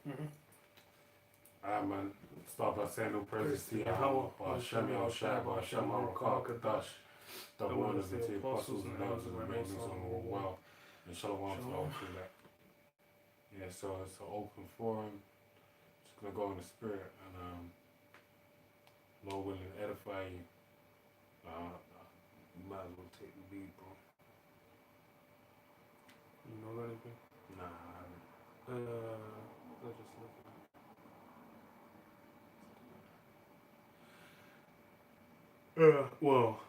Man, start by saying no praises to Yahweh, Hashem Yahushai, Hashem Harakah Kadash, the wonders of the apostles and elders and the reigns on the world well, and Shalom to all through that. Yeah, so it's an open forum. Just gonna go in the spirit and Lord willing edify you. You might as well take the lead, bro. You know anything? Nah, I haven't. Let's just look at it. Well,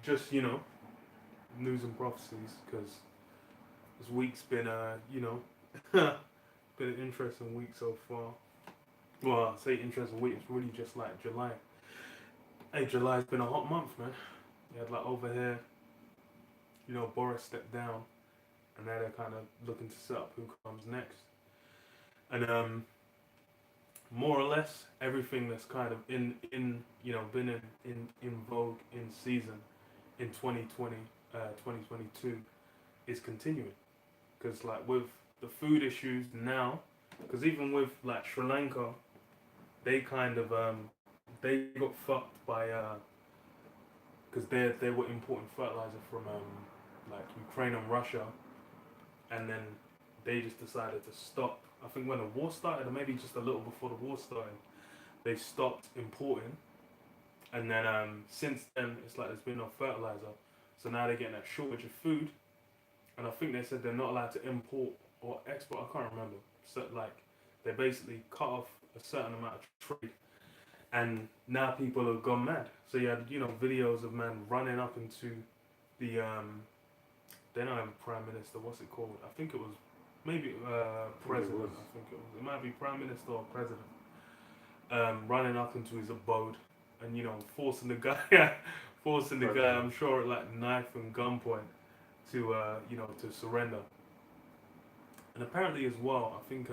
just news and prophecies, because this week's been been an interesting week so far. Well, I say interesting week, it's really just like July. Hey, July's been a hot month, man. You had like over here, Boris stepped down, and now they're kind of looking to set up who comes next. And more or less everything that's kind of been in vogue in season in 2020, 2022 is continuing. Because like with the food issues now, because even with like Sri Lanka, they kind of they got fucked by because they were importing fertilizer from like Ukraine and Russia, and then they just decided to stop. I think when the war started, or maybe just a little before the war started, they stopped importing, and then since then it's like there's been no fertilizer, so now they're getting that shortage of food, and I think they said they're not allowed to import or export. I can't remember. So like they basically cut off a certain amount of trade, and now people have gone mad. So you had videos of men running up into the they don't have a prime minister. What's it called? I think it was maybe president. I think it was. It might be prime minister or president. Running up into his abode and forcing the guy, forcing the guy. I'm sure at like knife and gunpoint to to surrender. And apparently as well, I think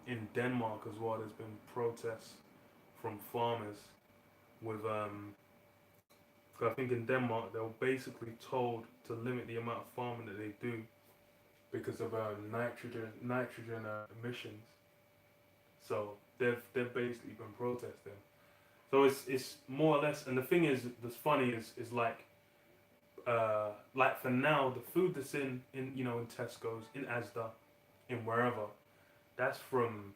in Denmark as well, there's been protests from farmers with I think in Denmark they were basically told to limit the amount of farming that they do because of nitrogen emissions. So they've basically been protesting. So it's more or less, and the thing is that's funny is like for now the food that's in Tesco's, in Asda, in wherever, that's from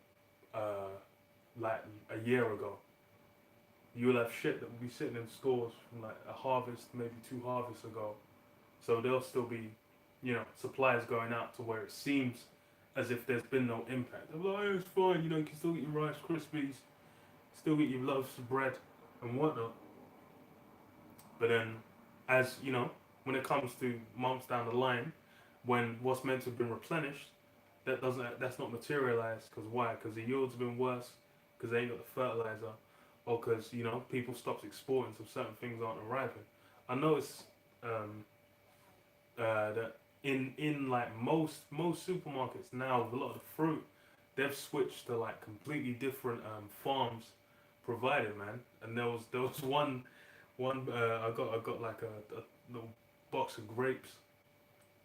like a year ago. You'll have shit that will be sitting in stores from like a harvest, maybe 2 harvests ago. So there'll still be, supplies going out to where it seems as if there's been no impact. They're like, oh, it's fine, you can still get your Rice Krispies, still get your loaves of bread and whatnot. But then, as when it comes to months down the line, when what's meant to have been replenished, that's not materialized. Because why? Because the yields have been worse, because they ain't got the fertilizer, or because people stopped exporting, so certain things aren't arriving. I noticed that in like most supermarkets now, with a lot of the fruit, they've switched to like completely different farms provided, man. And there was one I got like a little box of grapes.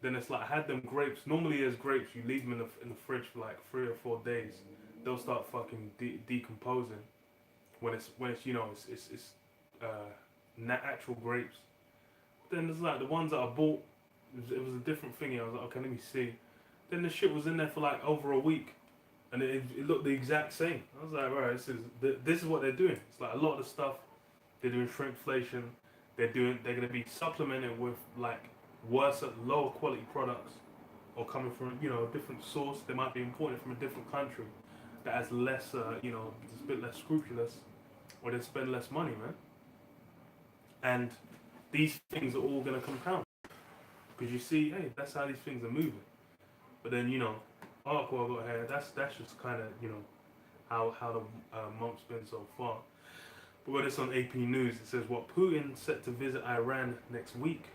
Then it's like I had them grapes. Normally, as grapes, you leave them in the fridge for like 3 or 4 days. They'll start fucking decomposing when it's it's actual grapes. Then there's like the ones that I bought. It was a different thingy. I was like, okay, let me see. Then the shit was in there for like over a week, and it looked the exact same. I was like, right, this is what they're doing. It's like a lot of the stuff they're doing shrinkflation. They're gonna be supplemented with like worse, lower quality products, or coming from a different source. They might be imported from a different country that has less, it's a bit less scrupulous, or they spend less money, man. And these things are all gonna compound because you see, hey, that's how these things are moving. But then article I got here, that's just kind of how the month's been so far. But got this on AP News. It says what Putin set to visit Iran next week.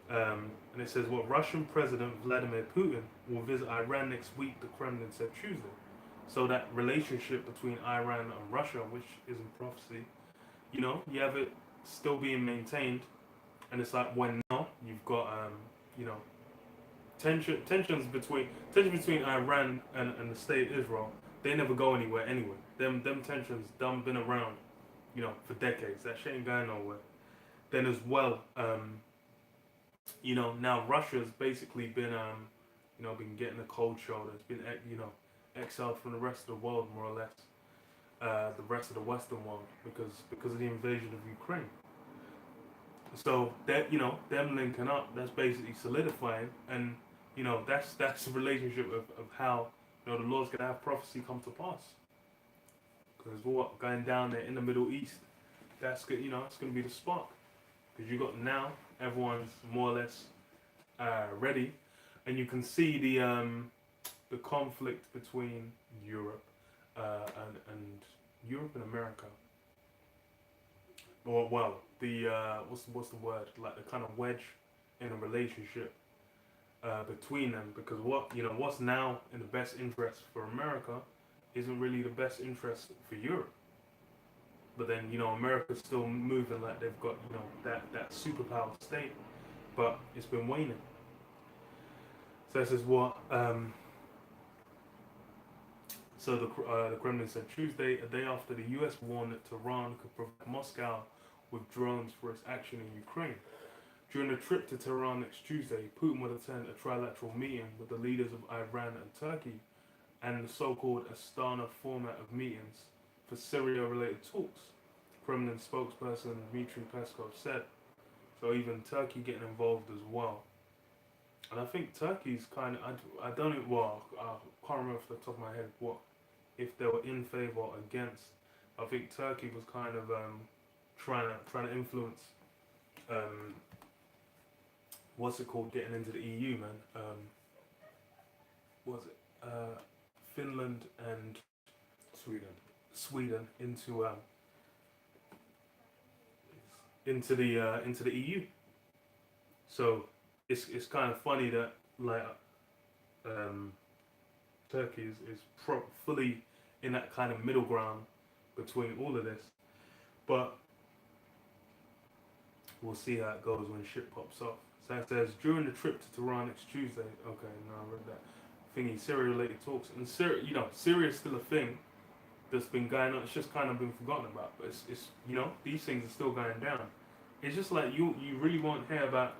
And it says what Russian President Vladimir Putin will visit Iran next week, the Kremlin said Tuesday. So that relationship between Iran and Russia, which is in prophecy, you have it still being maintained. And it's like when now you've got, tensions between Iran and the state of Israel. They never go anywhere anyway. Them tensions done been around, for decades. That shit ain't going nowhere. Then as well, now Russia's basically been getting a cold shoulder. It's been, exiled from the rest of the world more or less, the rest of the Western world because of the invasion of Ukraine. So that them linking up, that's basically solidifying, and that's the relationship of how the Lord's gonna have prophecy come to pass. Because what going down there in the Middle East, that's good. It's gonna be the spark. Because you got now everyone's more or less ready, and you can see the conflict between Europe and Europe and America. Or well, the what's the word? Like the kind of wedge in a relationship between them, because what's now in the best interest for America isn't really the best interest for Europe. But then America's still moving like they've got that superpower state, but it's been waning. So this is what. So the Kremlin said Tuesday, a day after the U.S. warned that Tehran could provide Moscow with drones for its action in Ukraine. During a trip to Tehran next Tuesday, Putin will attend a trilateral meeting with the leaders of Iran and Turkey, and the so-called Astana format of meetings for Syria-related talks, Kremlin spokesperson Dmitry Peskov said. So even Turkey getting involved as well. And I think Turkey's kind of, I don't know, well, I can't remember off the top of my head if they were in favour or against. I think Turkey was kind of trying to influence, what's it called, getting into the EU, man. What was it? Finland and Sweden into the EU. So it's kind of funny that like Turkey is fully in that kind of middle ground between all of this, but we'll see how it goes when shit pops off. So it says during the trip to Tehran next Tuesday. Okay, no, I read that. Thingy Syria-related talks, and Syria is still a thing that's been going on. It's just kind of been forgotten about, but it's these things are still going down. It's just like you really won't hear about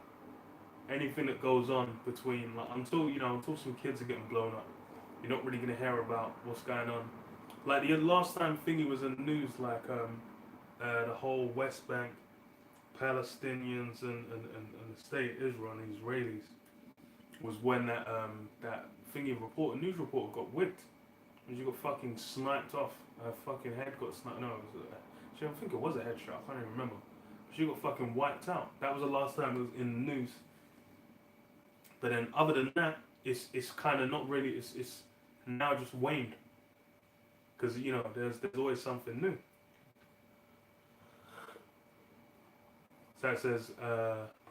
anything that goes on between until some kids are getting blown up. You're not really gonna hear about what's going on. Like the last time thingy was in the news, like the whole West Bank, Palestinians and the state Israel and the Israelis, was when that news reporter got whipped. And she got fucking sniped off. Her fucking head got sniped. No, I think it was a headshot. I can't even remember. She got fucking wiped out. That was the last time it was in the news. But then, other than that, it's kind of not really. It's now just waned. Because there's always something new. So it says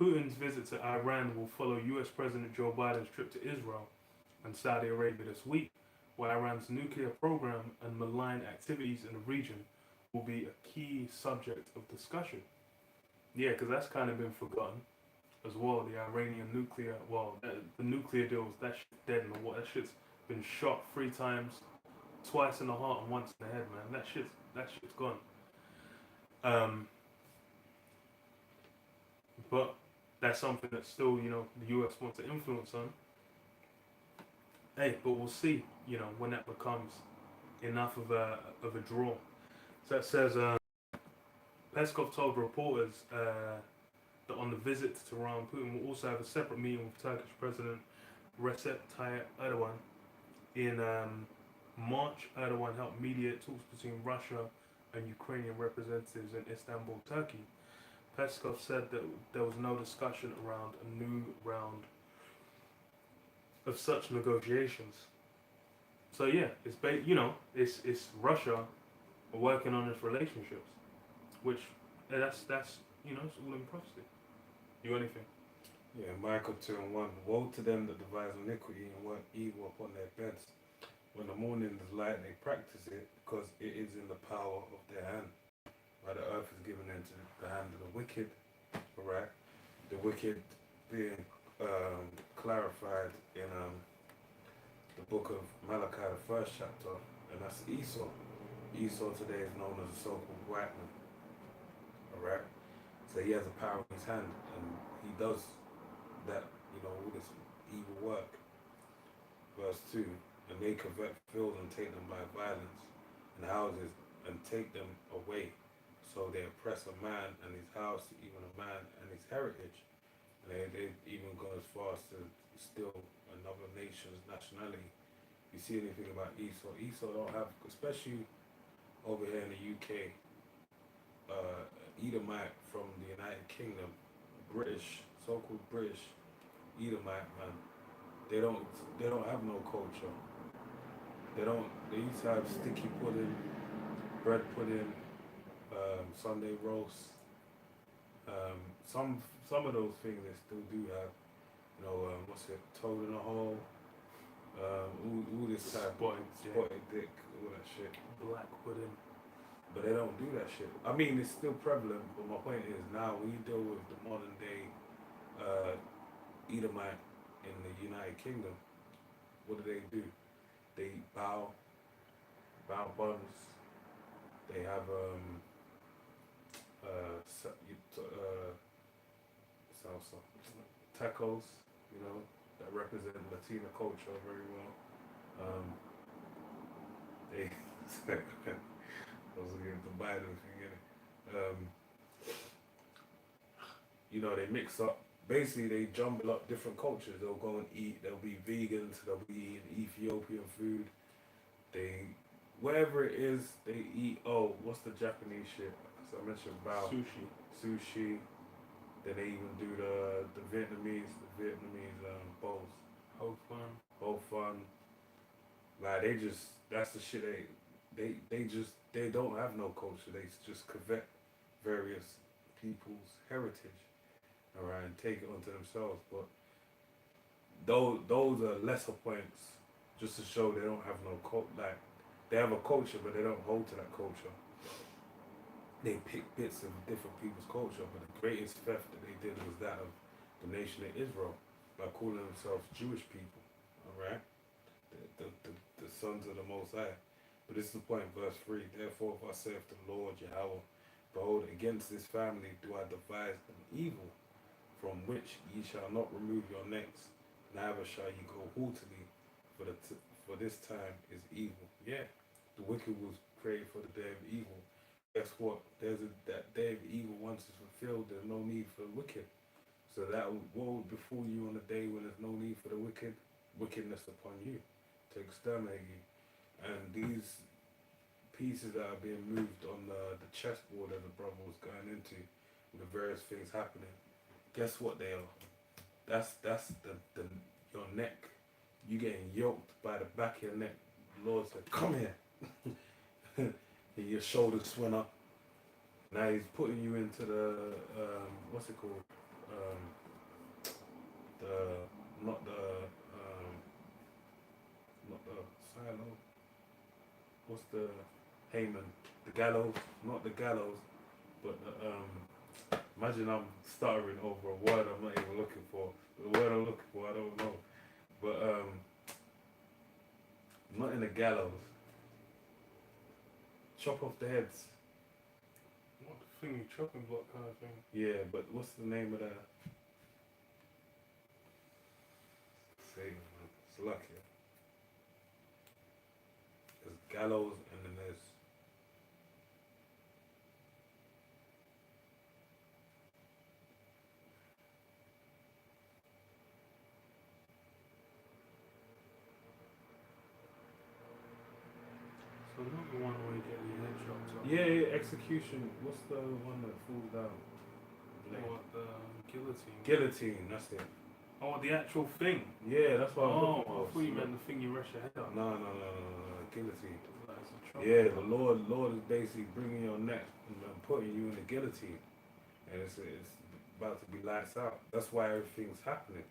Putin's visit to Iran will follow U.S. President Joe Biden's trip to Israel and Saudi Arabia this week, where Iran's nuclear program and malign activities in the region will be a key subject of discussion. Yeah, because that's kind of been forgotten as well. The Iranian nuclear, the nuclear deals, that shit's dead in the water. That shit's been shot 3 times, twice in the heart and once in the head, man. That shit's gone. But that's something that still, the US wants to influence on. Hey, but we'll see, when that becomes enough of a draw. So it says, Peskov told reporters that on the visit to Tehran, Putin will also have a separate meeting with Turkish President Recep Tayyip Erdogan. In March, Erdogan helped mediate talks between Russia and Ukrainian representatives in Istanbul, Turkey. Peskov said that there was no discussion around a new round of such negotiations. So yeah, it's Russia working on its relationships, which that's it's all in prophecy. You got anything? Yeah, Michael 2:1. Woe to them that devise iniquity and work evil upon their beds. When the morning is light, they practice it because it is in the power of their hand. Right, the earth is given into the hand of the wicked. Right, the wicked being clarified in the book of Malachi, the first chapter, and that's Esau. Esau today is known as a so-called white man. All right, so he has a power in his hand, and he does that, all this evil work. Verse 2, and they covet fields and take them by violence, and houses, and take them away. So they oppress a man and his house, even a man and his heritage. And they even go as far as to steal another nation's nationality. You see anything about Esau? Esau don't have, especially over here in the UK, Edomite from the United Kingdom, British, so-called British Edomite man. They don't have no culture. They used to have sticky pudding, bread pudding, Sunday roast. Some of those things they still do have. What's it? Toad in a hole. All this type spotted dick, all that shit. Black pudding. But they don't do that shit. I mean, it's still prevalent, but my point is now when you deal with the modern day Edomite in the United Kingdom, what do? They bow buns. They have salsa, tacos, that represent Latina culture very well. They I was looking at the Biden thing, they mix up. Basically, they jumble up different cultures. They'll go and eat. They'll be vegans. They'll be eating Ethiopian food. Wherever it is, they eat. Oh, what's the Japanese shit? So I mentioned bao. Sushi. Then they even do the Vietnamese bowls. Whole fun. Like that's the shit they don't have no culture. They just covet various people's heritage, all right, and take it onto themselves. But those are lesser points, just to show they don't have no like they have a culture, but they don't hold to that culture. They pick bits of different people's culture, but the greatest theft that they did was that of the nation of Israel by calling themselves Jewish people, all right, the sons of the Most High. But this is the point, verse 3. Therefore, if I say of the Lord Yahweh, behold, against this family do I devise an evil, from which ye shall not remove your necks, neither shall ye go haughtily, for this time is evil. Yeah, the wicked was created for the day of evil. Guess what? That day of evil, once it's fulfilled, there's no need for the wicked. So that will befall you on the day when there's no need for the wickedness upon you, to exterminate you. And these pieces that are being moved on the chessboard that the brother was going into, with the various things happening, guess what they are? That's the your neck. You getting yoked by the back of your neck. The Lord said, come here. And your shoulders swing up. Now he's putting you into the what's it called? Not the silo. What's the Haman? The gallows, not the gallows, but imagine I'm stuttering over a word I'm not even looking for. The word I'm looking for, I don't know. But not in the gallows. Chop off the heads. What the thing, chopping block kind of thing? Yeah, but what's the name of that? Say, man, it's lucky. There's gallows and then there's So not the one where you get your head chopped off. yeah, execution. What's the one that falls down? What, the guillotine? Guillotine, that's it. Oh, the actual thing? Yeah, that's what I was Oh, looking for. I thought you meant the thing you rest your head on. No, guillotine. Like it's a chop. Yeah, the Lord is basically bringing your neck and putting you in the guillotine, and it's about to be lights out. That's why everything's happening.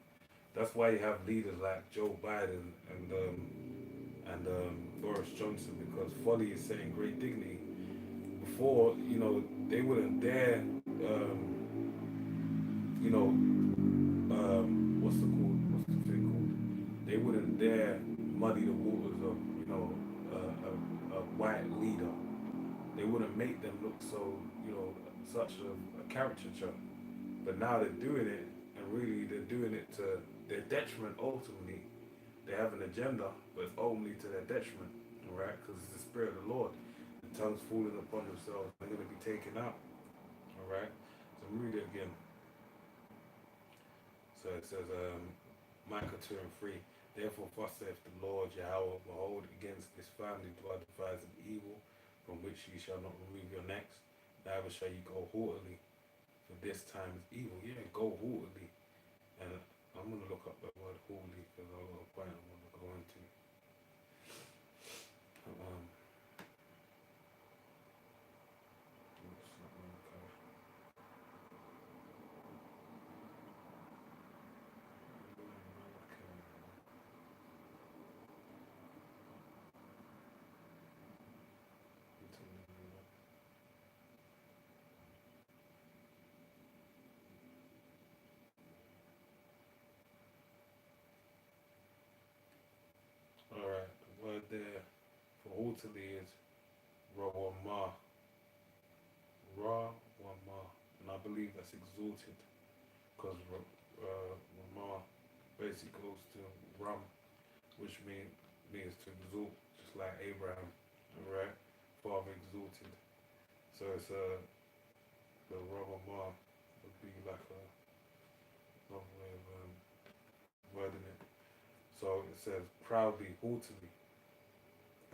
That's why you have leaders like Joe Biden and Boris Johnson, because folly is saying great dignity. Before, they wouldn't dare, what's the thing called? They wouldn't dare muddy the waters of, a white leader. They wouldn't make them look so, such a caricature. But now they're doing it, and really they're doing it to their detriment ultimately. They have an agenda, but it's ultimately to their detriment, right? Because it's the Spirit of the Lord. The tongues falling upon themselves, they're going to be taken out, all right? So read it again. So it says, Micah 2 and 3. Therefore, thus saith the Lord Yahweh, behold, against this family do I devise an evil, from which ye shall not remove your necks, neither shall ye go haughtily, for this time is evil. Yeah, go haughtily. And I'm going to look up the word haughtily, because I've got a point I want to go into. Um, Alright, the word there for haughtily is Rawama. Rawama. And I believe that's exalted, because Rama basically goes to Ram, which means to exalt, just like Abraham, alright? Father exalted. So it's the Rawama would be like another way of wording it. So it says proudly, haughtily,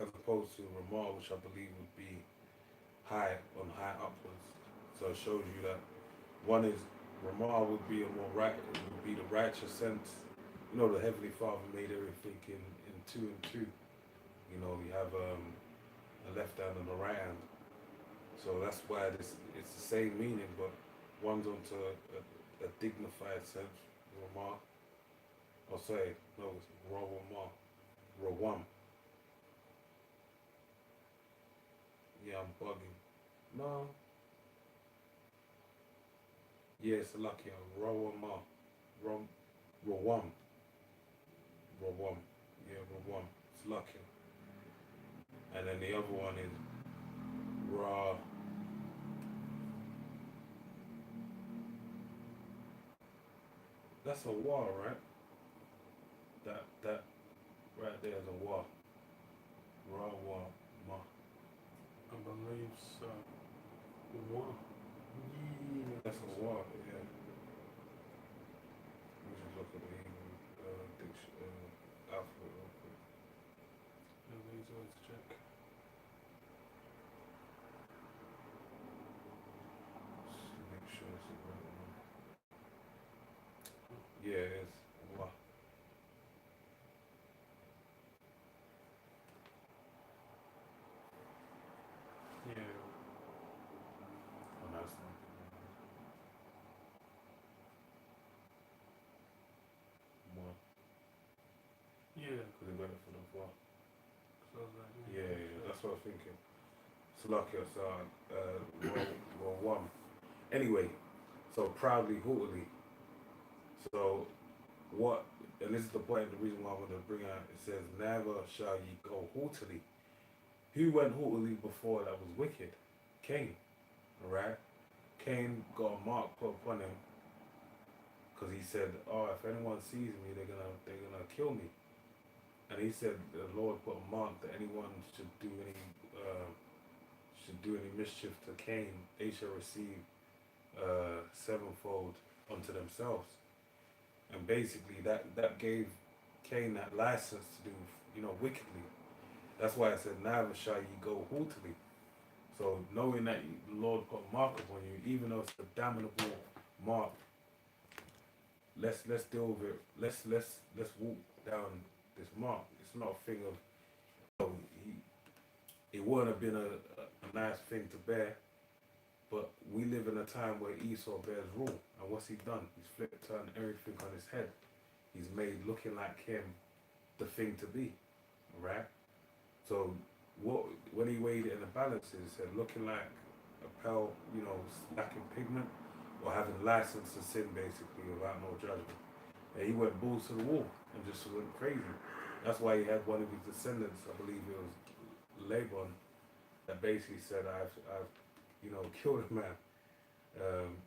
as opposed to Ramah, which I believe would be high, on high upwards. So it shows you that one is Ramah would be a more right, it would be the righteous sense. You know, the Heavenly Father made everything in two and two. You know, you have a left hand and a right hand. So that's why it's the same meaning, but one's onto a dignified sense, Ramah. Or say, no, it's Rawama. Rawam. Yeah, I'm bugging. No. Yeah, it's lucky. Rawama. Rawam. Rawam. Yeah, Rawam. It's lucky. And then the other one is Ra. That's a wa, right? That right there is a wa. Ra wa ma. I believe so. One. Yeah. That's a wa, yeah. Let me just look at the Hebrew alphabet real quick. Everybody's always check. Just make sure it's the right one. Yeah, it's wa. Yeah. Oh, that's not. Wa. Yeah. Because they went for the wa. So I was like, Yeah, that's what I was thinking. Slovakia, so one. Anyway, so proudly, haughtily. So what? And this is the point. The reason why I want to bring out. It says, "Never shall ye go haughtily." Who went haughtily before that was wicked? Cain. All right. Cain got a mark put upon him because he said, "Oh, if anyone sees me, they're gonna kill me." And he said, "The Lord put a mark that anyone should do any mischief to Cain, they shall receive sevenfold unto themselves." And basically, that gave Cain that license to do, wickedly. That's why it said, "Neither shall ye go haughtily." So knowing that the Lord put a mark upon you, even though it's a damnable mark, let's deal with it. Let's walk down this mark. It's not a thing of, it wouldn't have been a nice thing to bear. But we live in a time where Esau bears rule. And what's he done? He's turned everything on his head. He's made looking like him the thing to be. Right? So when he weighed it in the balances, he said looking like a pale, lacking pigment, or having license to sin basically without no judgment. And he went balls to the wall and just went crazy. That's why he had one of his descendants, I believe it was Laban, that basically said, I've killed a man. Um,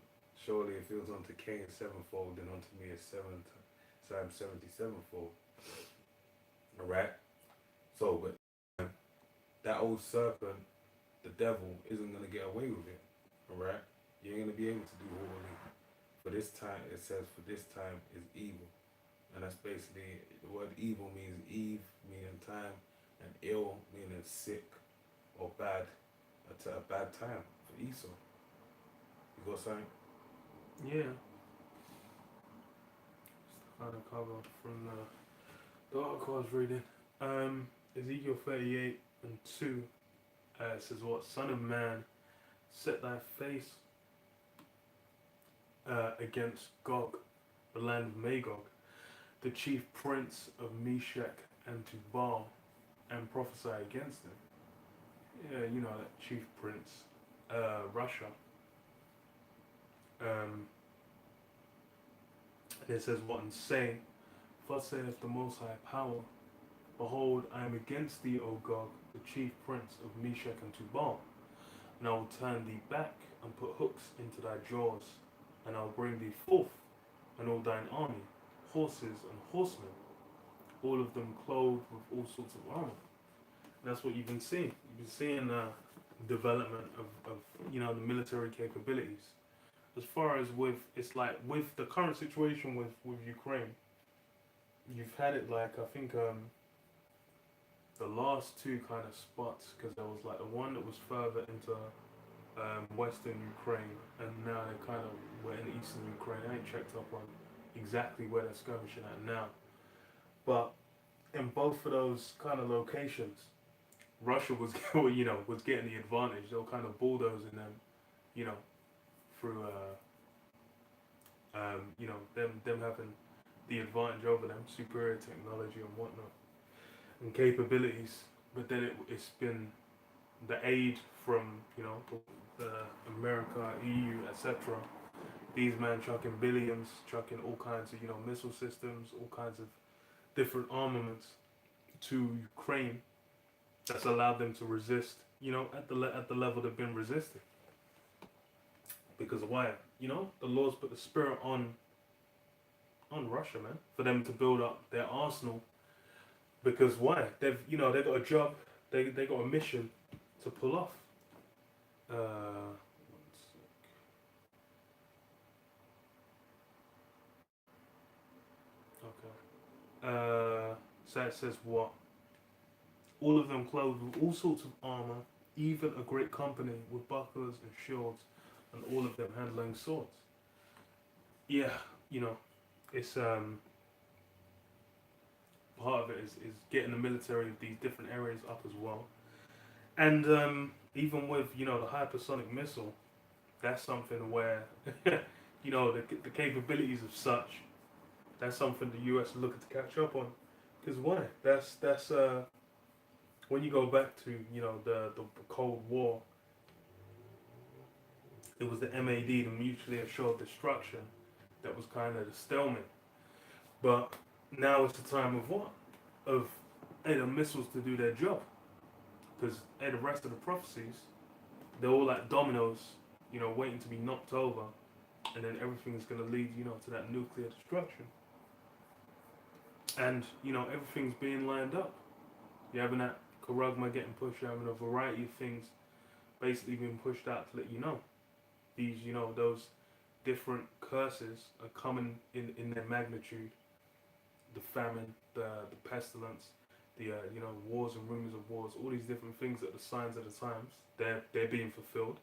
Surely if it was unto Cain sevenfold, then unto me is times 77fold. Alright? So, but that old serpent, the devil, isn't going to get away with it. Alright? You ain't going to be able to do holy. For this time, it says, for this time is evil. And that's basically, the word evil means Eve, meaning time, and ill, meaning sick or bad, at a bad time for Esau. You got something? Yeah. Just kind of cover from the article I was reading. Ezekiel 38:2 says, "What son of man, set thy face against Gog, the land of Magog, the chief prince of Meshach and Tubal, and prophesy against him." Yeah, you know that chief prince, Russia. It says, "What and say, thus saith the Most High Power, behold, I am against thee, O Gog, the chief prince of Meshach and Tubal, and I will turn thee back and put hooks into thy jaws, and I will bring thee forth, and all thine army, horses and horsemen, all of them clothed with all sorts of armor." And that's what you've been seeing. You've been seeing development of the military capabilities. As far as it's like with the current situation with Ukraine, you've had it like, I think the last two kind of spots, because there was like the one that was further into western Ukraine, and now they kind of were in eastern Ukraine. I ain't checked up on exactly where they're skirmishing at now, but in both of those kind of locations, Russia was was getting the advantage. They were kind of bulldozing them, through them having the advantage over them, superior technology and whatnot, and capabilities. But then it's been the aid from the America, EU, etc. These men chucking billions, chucking all kinds of missile systems, all kinds of different armaments to Ukraine. That's allowed them to resist, at the level they've been resisting. Because why? The Lord's put the spirit on Russia, man, for them to build up their arsenal. Because why? They've got a job, they got a mission to pull off. One sec. Okay. So it says what? All of them clothed with all sorts of armor, even a great company with bucklers and shields, and all of them handling swords. Yeah, it's part of it is getting the military of these different areas up as well. And even with the hypersonic missile, that's something where the capabilities of such, that's something the US is looking to catch up on. Because why? That's when you go back to the Cold War, it was the MAD, the mutually assured destruction, that was kind of the stalemate. But now it's the time of what? Of the missiles to do their job. Because the rest of the prophecies, they're all like dominoes, waiting to be knocked over, and then everything's going to lead, to that nuclear destruction. And everything's being lined up. You're having that Karagma getting pushed, you're having a variety of things basically being pushed out to let you know. These, those different curses are coming in their magnitude. The famine, the pestilence, the wars and rumors of wars, all these different things that are the signs of the times, they're being fulfilled.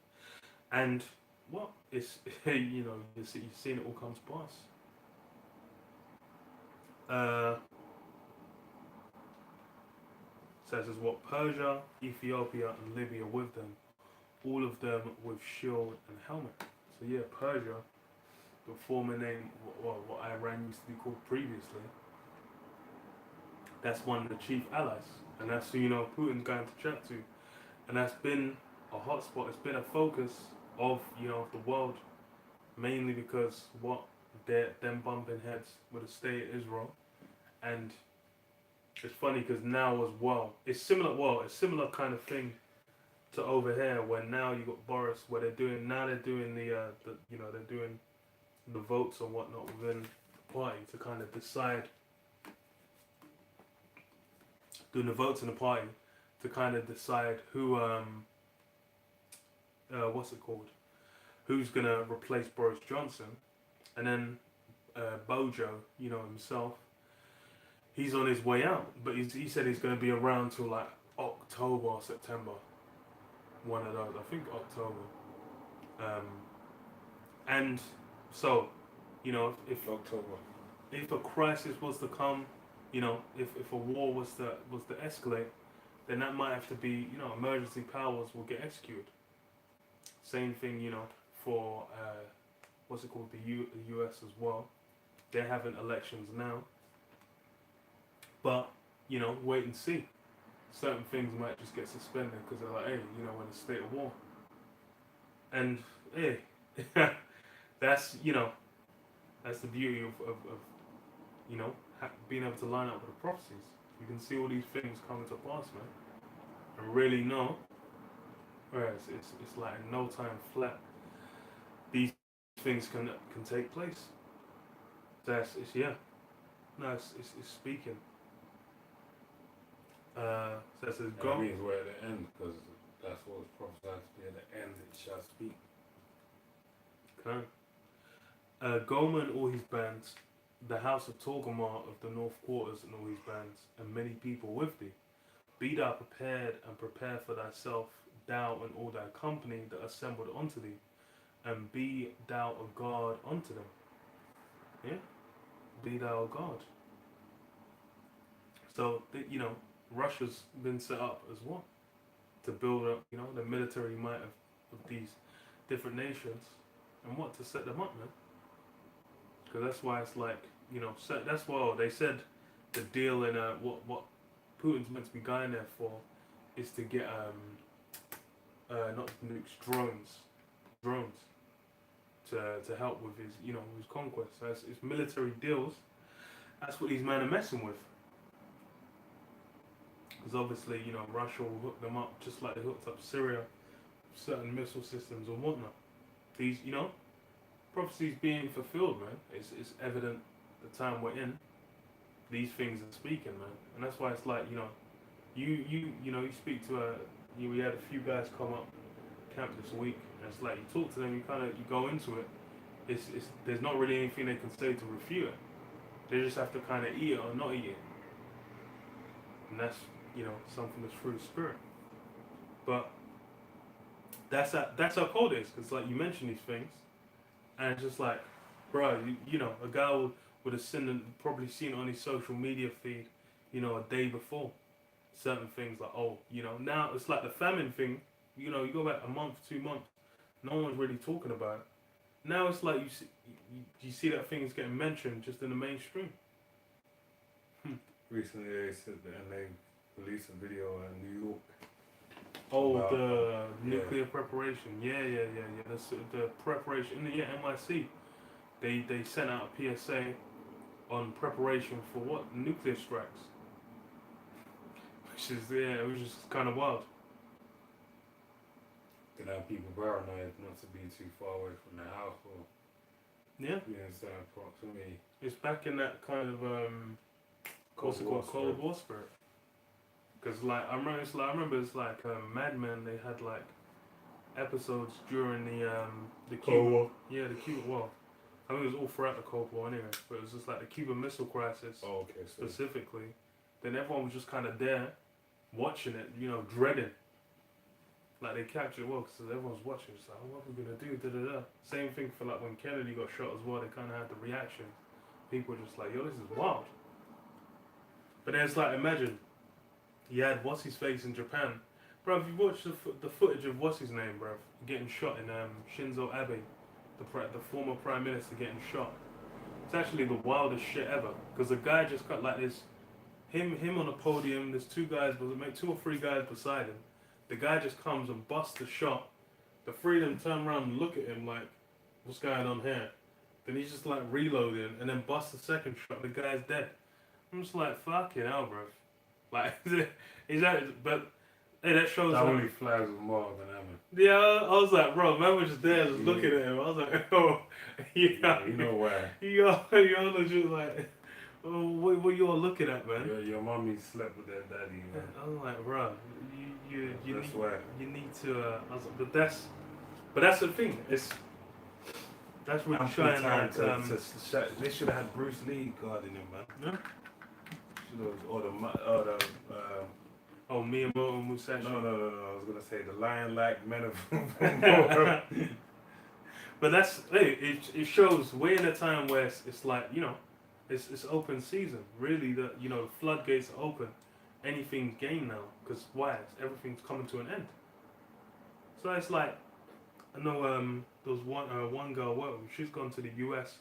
And what? It's you're seeing it all come to pass. Says as what? Persia, Ethiopia, and Libya with them, all of them with shield and helmet. So yeah, Persia, the former name, what Iran used to be called previously, that's one of the chief allies, and that's who Putin's going to chat to, and that's been a hotspot. It's been a focus of the world, mainly because them bumping heads with the state of Israel. And it's funny because now as well, it's similar. Well, it's similar kind of thing to over here, where now you got Boris, where they're doing the they're doing the votes or whatnot within the party to kind of decide, doing the votes in the party to kind of decide who what's it called, who's gonna replace Boris Johnson, and then Bojo, himself, he's on his way out, but he said he's gonna be around till like October or September, one of those. I think October. And so, if October. if a crisis was to come, if a war was to escalate, then that might have to be, emergency powers will get executed. Same thing, for what's it called, the U.S. as well. They're having elections now, but wait and see. Certain things might just get suspended because they're like, hey, we're in a state of war, and hey, that's that's the beauty of being able to line up with the prophecies. You can see all these things coming to pass, man, and really know. Whereas it's like in no time flat, these things can take place. It's speaking. So it says That means we're at the end, because that's what was prophesied to be at the end. It shall speak. Okay. Gomer and all his bands, the house of Torgamar of the north quarters and all his bands, and many people with thee. Be thou prepared and prepare for thyself, thou and all thy company that assembled unto thee, and be thou a guard unto them. Yeah? Be thou a guard. So, Russia's been set up as well to build up, the military might of these different nations, and what, to set them up, man. Because that's why it's like, that's why they said the deal in what Putin's meant to be going there for is to get not nukes, drones to help with his his conquest. So it's military deals. That's what these men are messing with. Because obviously Russia will hook them up just like they hooked up Syria, certain missile systems and whatnot. These prophecies being fulfilled, man. It's evident the time we're in. These things are speaking, man, and that's why it's like you speak to we had a few guys come up camp this week, and it's like you talk to them, you go into it. It's there's not really anything they can say to refute it. They just have to kind of eat it or not eat it, and that's something that's through the spirit. But that's how cold it is, because like you mentioned these things, and it's just like, bro, a guy would have probably seen it on his social media feed, a day before. Certain things like, now it's like the famine thing, you go back a month, 2 months, no one's really talking about it. Now it's like you see that thing's getting mentioned just in the mainstream. Recently they said that, and they released a video in New York. Oh, the nuclear preparation. Yeah. The preparation in the NYC. They sent out a PSA on preparation for what? Nuclear strikes. Which is, it was just kind of wild. Can have people paranoid not to be too far away from their house or be in certain proximity. It's back in that kind of Cold War spirit. Because I remember it's like Mad Men. They had like episodes during the Cuban War. Yeah, the Cuban War. I mean, it was all throughout the Cold War anyway, but it was just like the Cuban Missile Crisis specifically. Then everyone was just kind of there, watching it, dreading. Like they captured it well because everyone's watching. It's like, what are we gonna do? Da. Same thing for like when Kennedy got shot as well. They kind of had the reaction. People were just like, yo, this is wild. But then it's like, imagine, you had what's his face in Japan, bro. If you watch the footage of what's his name, bro, getting shot in Shinzo Abe, the former prime minister getting shot. It's actually the wildest shit ever, because the guy just got like this, him on the podium. There's two or three guys beside him. The guy just comes and busts the shot. The three of them turn around and look at him like, what's going on here? Then he's just like reloading and then busts the second shot. The guy's dead. I'm just like, fucking hell, bro. Like, is that? But hey, that shows. That only flags with more than Emma. Yeah, I was like, bro, man was just there, just looking at him. I was like, oh, yeah, You know why? you're legit like, oh, what you all looking at, man? Your mommy slept with their daddy, man. I was like, bro, you That's need, why. you need to. I was like, but that's the thing. That's really Ample showing time like they should have had Bruce Lee guarding him, man. yeah? Should have, or Oh, Miyamoto Musashi. no. I was gonna say the lion-like men of. But that's hey, it shows we're in a time where it's like it's open season. Really, the the floodgates are open. Anything's game now because why? Everything's coming to an end. So it's like I know there was one girl. Well, she's gone to the U.S.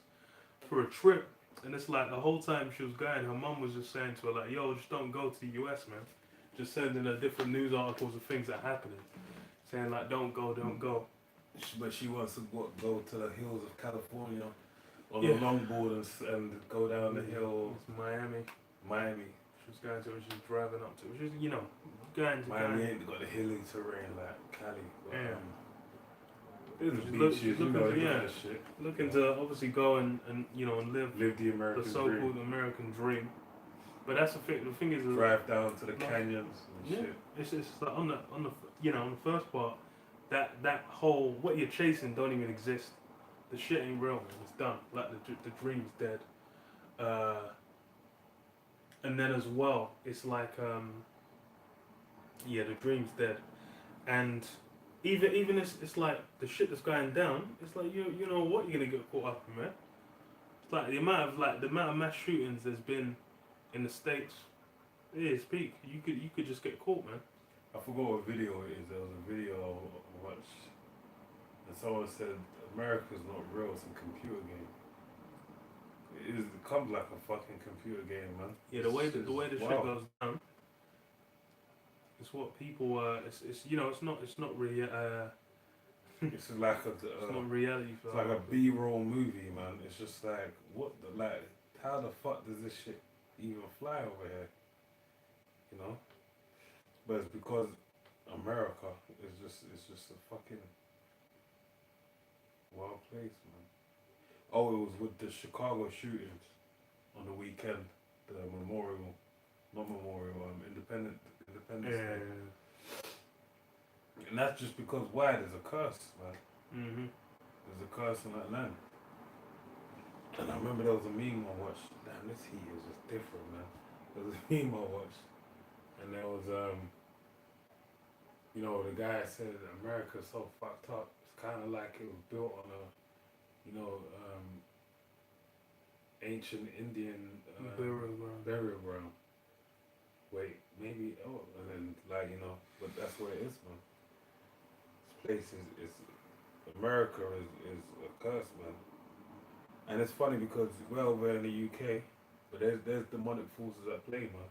for a trip, and it's like the whole time she was going, her mum was just saying to her like, "Yo, just don't go to the U.S., man." Just sending her different news articles of things that are happening, saying like, "Don't go, don't go." But she wants to go to the hills of California on Yeah. a longboard and go down the hill. It's Miami. Miami. She was going to, which she's driving up to, which is going to. Miami ain't got the hilly terrain like Cali. But, Yeah. there's She's beaches, she's you know, looking to, you yeah. know that shit. Looking to obviously go and live Live the the American so-called dream. American dream. But that's the thing. The thing is, Drive down to the No. canyons and yeah, shit. it's like on the on the first part, that whole what you're chasing don't even exist. The shit ain't real, man. It's done. Like the dream's dead. And then as well, it's like the dream's dead, and even it's like the shit that's going down. It's like you know what you're gonna get caught up in, man. It's like the amount of mass shootings there's been in the States. It is peak. You could just get caught, man. I forgot what video it is. There was a video I watched, and someone said America's not real. It's a computer game. It comes like a fucking computer game, man. Yeah, the way the shit wow. goes down. It's what people. It's it's not really It's like it's not reality for it's like a B-roll movie, man. It's just like how the fuck does this shit even fly over here? You know? But it's because America is just a fucking wild place, man. Oh, it was with the Chicago shootings on the weekend, the Independence yeah. Day. And that's just because why? There's a curse, man. Mhm. There's a curse in that land. And I remember there was a meme I watched. Damn, this heat is just different, man. There was a meme I watched, and there was the guy said America's so fucked up. It's kind of like it was built on a, ancient Indian burial ground. Wait, maybe and then but that's where it is, man. This place is America is a curse, man. And it's funny because we're over in the UK, but there's demonic forces at play, man.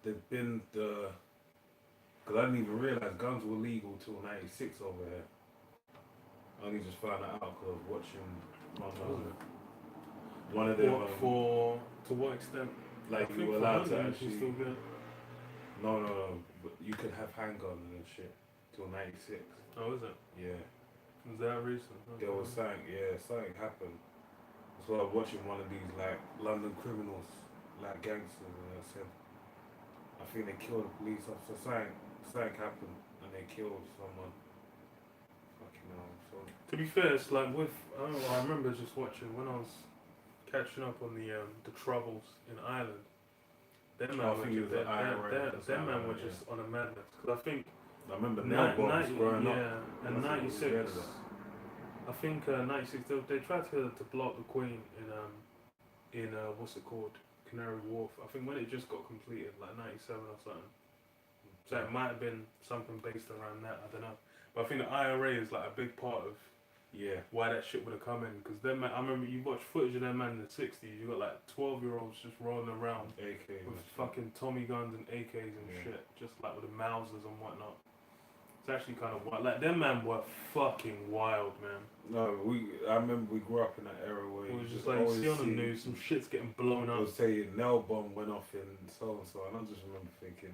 There's been because I didn't even realize guns were legal till '96 over here. I only just found that out because I was watching one of them. To what extent? Like I you think were for allowed to hunting, actually. it's still good. No, but you could have handguns and shit till '96. Oh, is it? Yeah, Is that recent? there was something happened. So I was watching one of these like London criminals, like gangsters, and I said, I think they killed a police officer. Something happened and they killed someone. Fucking hell. So To be fair, it's like I remember just watching when I was catching up on the troubles in Ireland. Them man were just, them man were just on a madness. Because I think I remember nail bombs growing up. yeah, and I think it was 96. I think 96. They tried to block the Queen in what's it called, Canary Wharf. I think when it just got completed, like 97 or something. So it might have been something based around that. I don't know. But I think the IRA is like a big part of why that shit would have come in. Because them man, I remember you watch footage of them man in the 60s. You got like 12-year-olds just rolling around AK with fucking Tommy guns and AKs and shit, just like with the Mausers and whatnot. It's actually kind of wild. Like them man were fucking wild, man. No, I remember we grew up in that era where It you was just just like you always see on the news some shit's getting blown they'll up. say nail bomb went off in so and so, and I just remember thinking,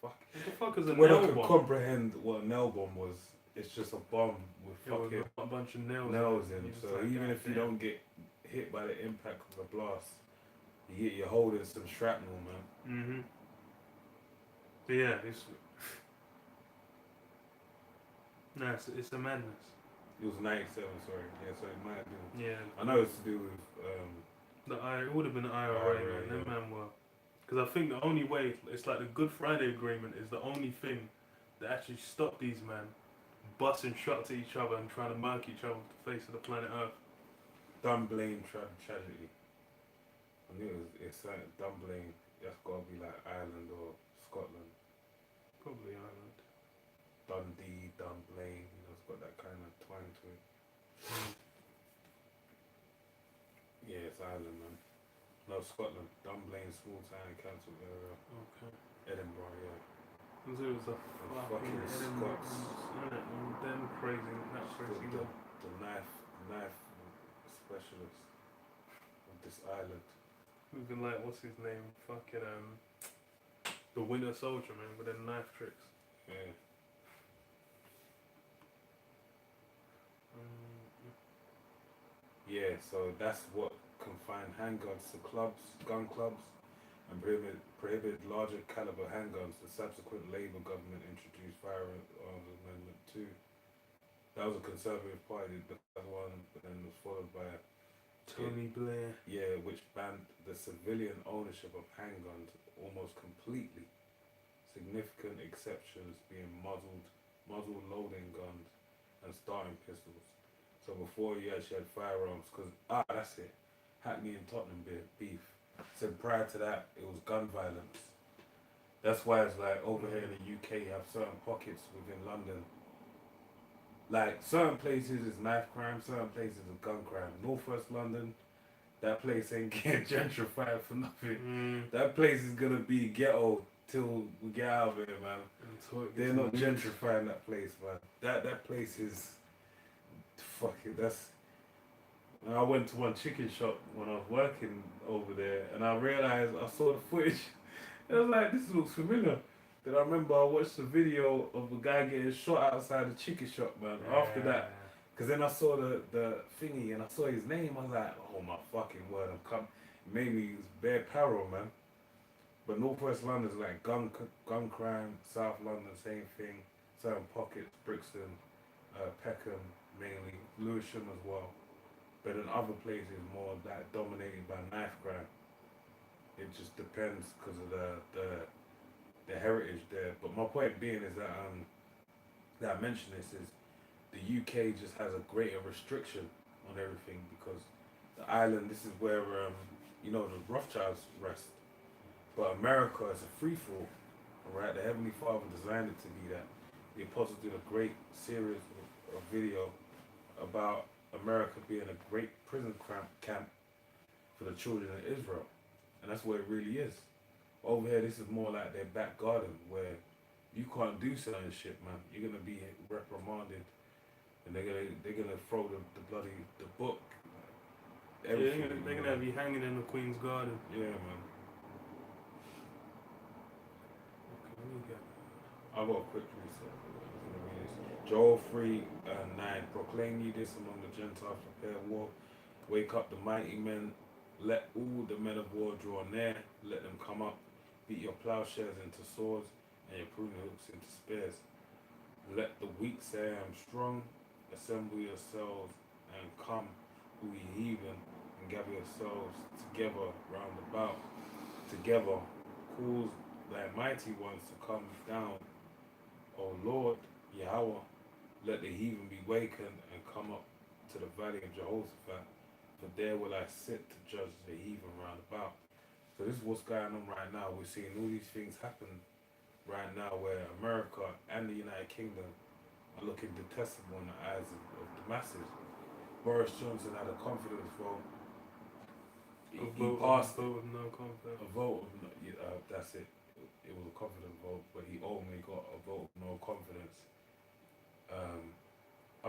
fuck. What the fuck is a When I nail could bomb? comprehend what a nail bomb was, it's just a bomb with It was fucking a bunch of nails, nails in. in. You're just So like, even "God if you damn." don't get hit by the impact of the blast, you're holding some shrapnel, man. Mhm. But yeah, it's a madness. It was 97, sorry. Yeah, so it might have been. Yeah. I know it's to do with. It would have been the IRA, IRA, man. Them yeah. man were. Because I think the only way, it's like the Good Friday Agreement is the only thing that actually stopped these men busting shots at each other and trying to mark each other off the face of the planet Earth. Dunblane tragedy. I knew it's like Dunblane. That's got to be like Ireland or Scotland. Probably Ireland. Dundee, Dunblane. You know, it's got that kind of twang to it. Yeah, it's Ireland, man. No, Scotland. Dunblane, small town, council area. Okay. Edinburgh, yeah. Because it was a Fucking Edinburgh, Scots. and them crazy, that crazy The, guy. the knife specialist of this island. Even like, what's his name? Fucking, the Winter Soldier, man, with them knife tricks. Yeah. Yeah, so that's what confined handguns to clubs, gun clubs, and prohibited larger caliber handguns. The subsequent Labour government introduced Firearms Amendment 2. That was a Conservative Party, the first one, but then was followed by Tony Blair. yeah, which banned the civilian ownership of handguns almost completely. Significant exceptions being muzzle loading guns and starting pistols. So before you actually had firearms, because that's it. Hackney and Tottenham beef. So prior to that, it was gun violence. That's why it's like over here in the UK, you have certain pockets within London. Like certain places is knife crime, certain places is gun crime. Northwest London, that place ain't getting gentrified for nothing. That place is gonna be ghetto till we get out of here, man. They're not gentrifying that place, man. That place is fucking. That's. And I went to one chicken shop when I was working over there, and I realized I saw the footage. I was like, this looks familiar. Then I remember I watched the video of a guy getting shot outside the chicken shop, man. Yeah. After that, because then I saw the thingy and I saw his name. I was like, oh my fucking word, I'm coming. Maybe it was bare peril, man. But Northwest London's like gun crime. South London, same thing. Certain pockets, Brixton, Peckham mainly, Lewisham as well. But in other places, more that dominated by knife crime. It just depends because of the heritage there. But my point being is that I mentioned this is the UK just has a greater restriction on everything because the island. This is where the Rothschilds rest. But America is a free for all. Alright, the Heavenly Father designed it to be that. The apostles did a great series of video about America being a great prison camp for the children of Israel. And that's what it really is. Over here, this is more like their back garden where you can't do certain shit, man. You're gonna be reprimanded, and they're gonna throw the book. Everything. Yeah, they're gonna have you hanging in the Queen's Garden. Yeah, man. Okay, let me get. I got a quick reset. Joel 3:9. Proclaim ye this among the Gentiles, prepare war. Wake up the mighty men. Let all the men of war draw near. Let them come up. Beat your plowshares into swords and your pruning hooks into spears. Let the weak say, I am strong. Assemble yourselves and come, who ye heathen, and gather yourselves together round about. Together, cause thy mighty ones to come down. O Lord, Yahweh, let the heathen be wakened and come up to the valley of Jehoshaphat. For there will I sit to judge the heathen round about. So this is what's going on right now. We're seeing all these things happen right now where America and the United Kingdom are looking detestable in the eyes of the masses. Boris Johnson had a confidence vote. He passed a vote of no confidence. A vote of no, that's it. It was a confident vote, but he only got a vote of no confidence.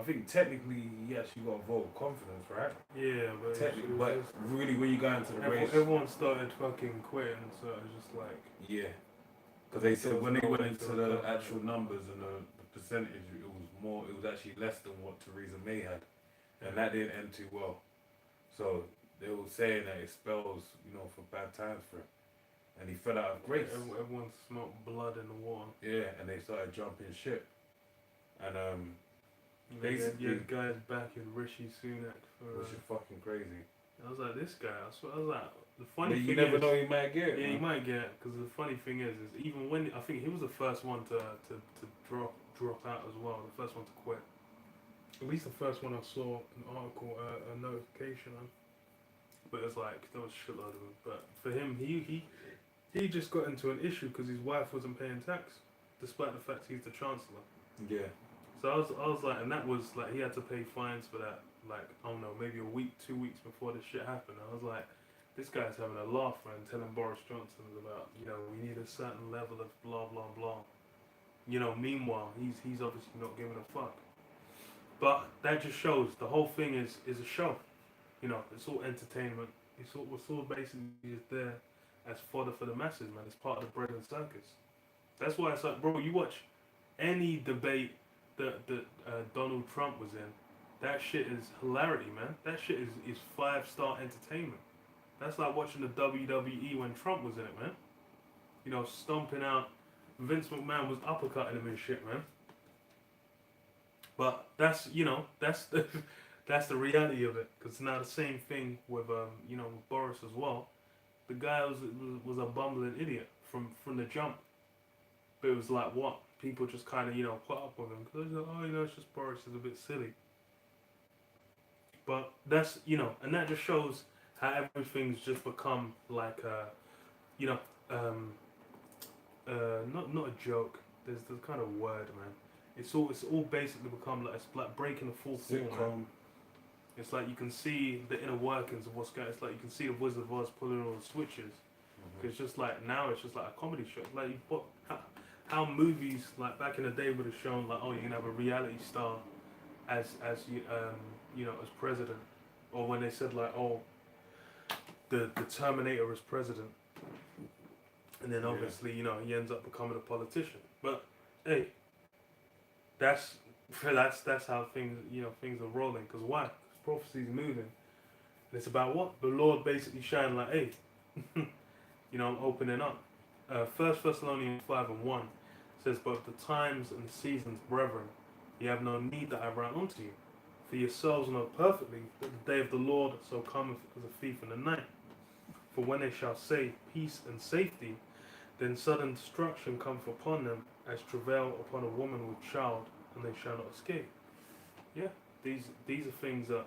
think technically he actually got a vote of confidence, right? Yeah, but Technically, it but was just, really, when you go into the race, everyone started fucking quitting, so it was just like yeah, because they there said was when they no went way to into the recover. actual numbers and the percentage, it was more. It was actually less than what Theresa May had, and that didn't end too well. So they were saying that it spells, for bad times for him, and he fell out of grace. Everyone smelled blood in the water. Yeah, and they started jumping ship, and You basically, had guys backing Rishi Sunak for. which is fucking crazy. I was like, this guy. I was like, the But funny you thing never is, know, you might get it. yeah, Man. you might get because the funny thing is even when I think he was the first one to drop out as well, the first one to quit. At least the first one I saw an article, a notification on. But it's like there was a shitload of them. But for him, he just got into an issue because his wife wasn't paying tax, despite the fact he's the chancellor. Yeah. So I was like, and that was like he had to pay fines for that. Like I don't know, maybe a week, 2 weeks before this shit happened. I was like, this guy's having a laugh, man, telling Boris Johnson about we need a certain level of blah blah blah. Meanwhile he's obviously not giving a fuck. But that just shows the whole thing is a show. It's all entertainment. It's all basically just there as fodder for the masses, man. It's part of the bread and circus. That's why it's like, bro, you watch any debate that Donald Trump was in, that shit is hilarity, man. That shit is 5-star entertainment. That's like watching the WWE when Trump was in it, man. Stomping out. Vince McMahon was uppercutting him and shit, man. But that's the that's the reality of it. Because now the same thing with with Boris as well. The guy was a bumbling idiot from the jump. But it was like what people just kind of put up with him because they're like, it's just Boris is a bit silly. But that's and that just shows how everything's just become like not a joke. There's the kind of word, man. It's all basically become like it's like breaking the fourth wall, man. It's like you can see the inner workings of what's going. It's like you can see the Wizard of Oz pulling all the switches. Mm-hmm. It's just like now it's just like a comedy show. Like how movies like back in the day would have shown like you can have a reality star as as president, or when they said like the Terminator is president, and then obviously he ends up becoming a politician. But hey, that's how things are rolling. Because why? Because prophecy's moving. And it's about what? The Lord basically shining like, hey, I'm opening up. 1 Thessalonians 5:1 says, but the times and the seasons, brethren, ye have no need that I write unto you. For yourselves know perfectly that the day of the Lord so cometh as a thief in the night. For when they shall say peace and safety, then sudden destruction cometh upon them, as travail upon a woman with child, and they shall not escape. Yeah, these are things that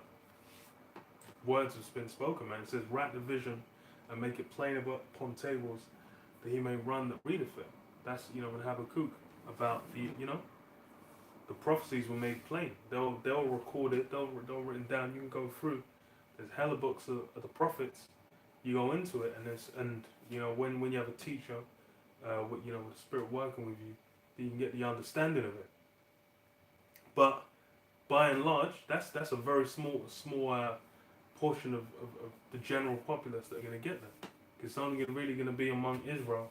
words have been spoken, man. It says, write the vision and make it plain upon tables, that he may run that readeth it. That's in Habakkuk about the prophecies were made plain. They'll record it. They'll written down. You can go through. There's hella books of the prophets. You go into it, and when you have a teacher, with the Spirit working with you can get the understanding of it. But by and large, that's a very small portion of the general populace that are going to get that. It's only really going to be among Israel,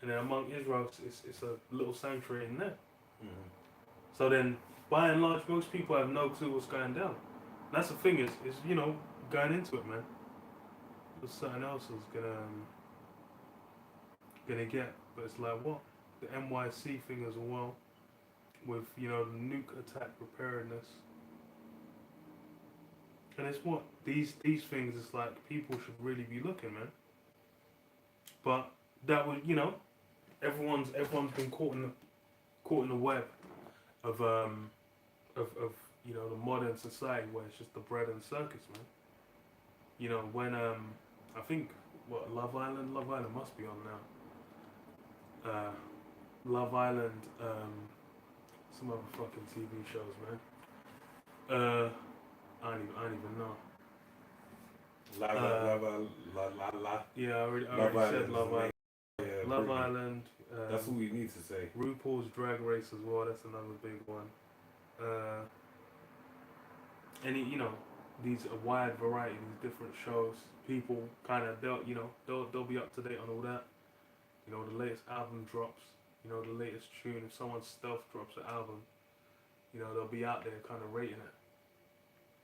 and then among Israel, it's a little sanctuary in there. Mm-hmm. So then, by and large, most people have no clue what's going down. And that's the thing is going into it, man. There's something else is gonna get, but it's like what the NYC thing as well, with the nuke attack preparedness. And it's what these things. It's like people should really be looking, man. But that would everyone's been caught in the web of the modern society where it's just the bread and circus, man. When I think Love Island must be on now. Love Island, some other fucking TV shows, man. I don't even know. Yeah, I already said Love Island. Yeah, Love Island. That's what we need to say. RuPaul's Drag Race as well. That's another big one. any, these a wide variety, these different shows. People kind of they'll be up to date on all that. The latest album drops. The latest tune. If someone stealth drops an album, they'll be out there kind of rating it.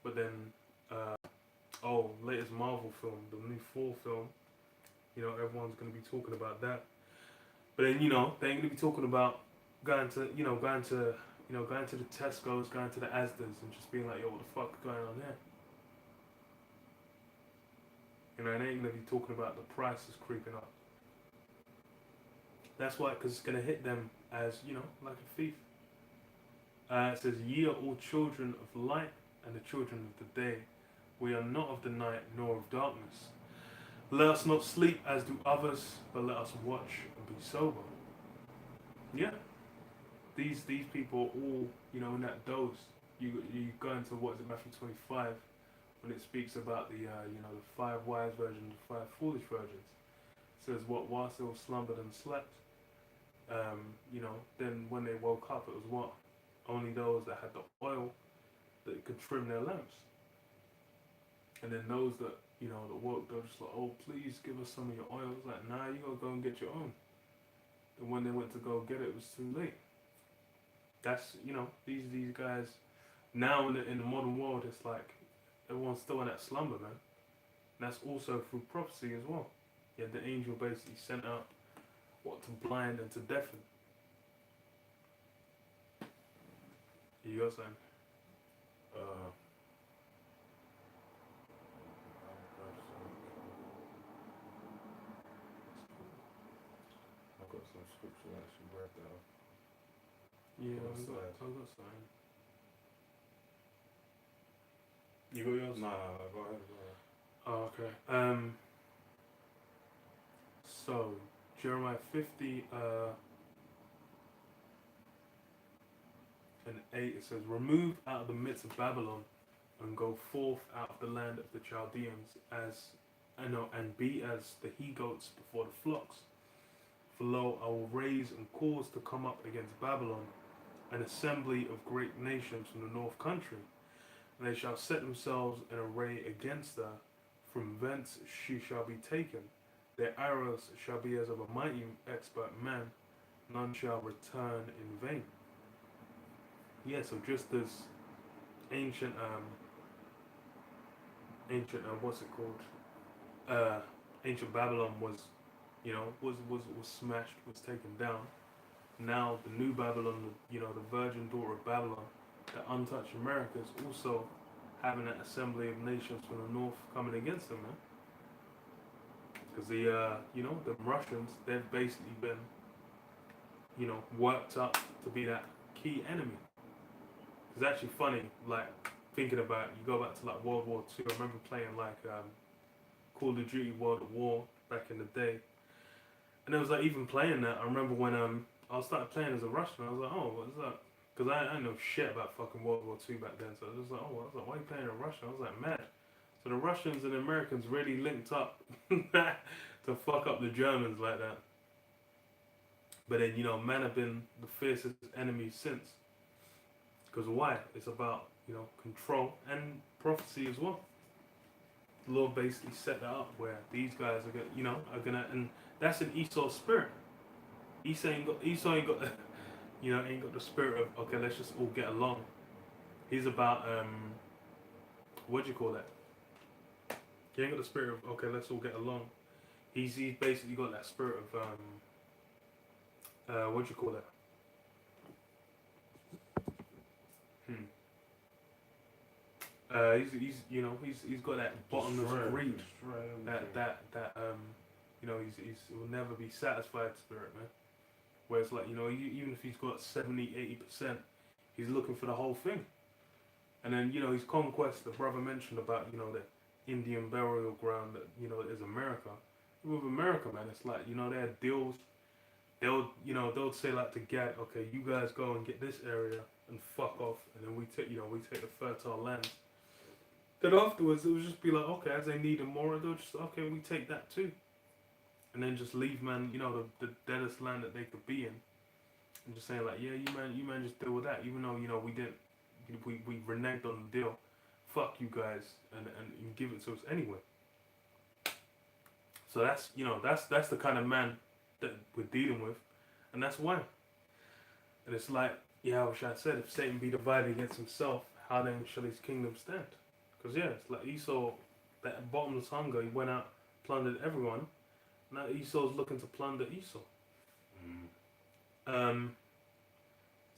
But then, latest Marvel film, the new Thor film. Everyone's gonna be talking about that. But then, they ain't gonna be talking about going to the Tesco's, going to the Asda's, and just being like, yo, what the fuck is going on here? They ain't gonna be talking about the prices creeping up. That's why, because it's gonna hit them as, like a thief. It says, "Ye are all children of light and the children of the day. We are not of the night nor of darkness. Let us not sleep as do others, but let us watch and be sober." Yeah, these people are all, in that dose. You go into, what is it, Matthew 25, when it speaks about the 5 wise virgins, the 5 foolish virgins. It says, what, whilst they all slumbered and slept, then when they woke up, it was what? Only those that had the oil that could trim their lamps. And then those that, that woke, they're just like, oh, please give us some of your oil. It's like, nah, you gotta go and get your own. And when they went to go get it, it was too late. That's, these guys, now in the modern world, it's like, everyone's still in that slumber, man. And that's also through prophecy as well. Yeah, the angel basically sent out, to blind and to deafen. You got something? I've got some scripture actually read down. Yeah, I've got something. You got yours? No, go ahead. Oh, okay. So Jeremiah 50 and 8, it says, "Remove out of the midst of Babylon, and go forth out of the land of the Chaldeans, and be as the he goats before the flocks. For lo, I will raise and cause to come up against Babylon an assembly of great nations from the north country, and they shall set themselves in array against her. From thence she shall be taken. Their arrows shall be as of a mighty expert man, none shall return in vain." Yeah, so just as ancient what's it called? Ancient Babylon was, was smashed, was taken down. Now the new Babylon, the virgin daughter of Babylon, the untouched America, is also having an assembly of nations from the north coming against them, man. Because the Russians, they've basically been, worked up to be that key enemy. It's actually funny, like, thinking about, you go back to like World War II. I remember playing like Call of Duty World at War back in the day, and it was like, even playing that, I remember when I started playing as a Russian, I was like, oh, what's that? Because I didn't know shit about fucking World War II back then, so I was just like, oh, I was like, why are you playing in Russian? I was like, mad. So the Russians and the Americans really linked up to fuck up the Germans like that. But then, man have been the fiercest enemy since. Because why? It's about, control and prophecy as well. The Lord basically set that up where these guys are gonna, and that's an Esau spirit. Esau ain't got ain't got the spirit of, okay, let's just all get along. He's about what do you call that? He ain't got the spirit of, okay, let's all get along. He's basically got that spirit of what do you call that? He's got that bottomless greed, he'll never be satisfied spirit, man. Where it's like, even if he's got 70-80%, he's looking for the whole thing. And then, his conquest, the brother mentioned about, the Indian burial ground that, is America. With America, man, it's like, they had deals. They'll say like to Gad, okay, you guys go and get this area and fuck off, and then we take the fertile land. Then afterwards, it would just be like, okay, as they need more, they'll just, okay, we take that too. And then just leave, man, the deadest land that they could be in. And just saying like, yeah, you man just deal with that. Even though, we didn't, we reneged on the deal fuck you guys, and you give it to us anyway. So that's that's the kind of man that we're dealing with, and that's why. And it's like which I said, if Satan be divided against himself, how then shall his kingdom stand? Because it's like Esau, that bottomless hunger. He went out, plundered everyone. Now Esau's looking to plunder Esau.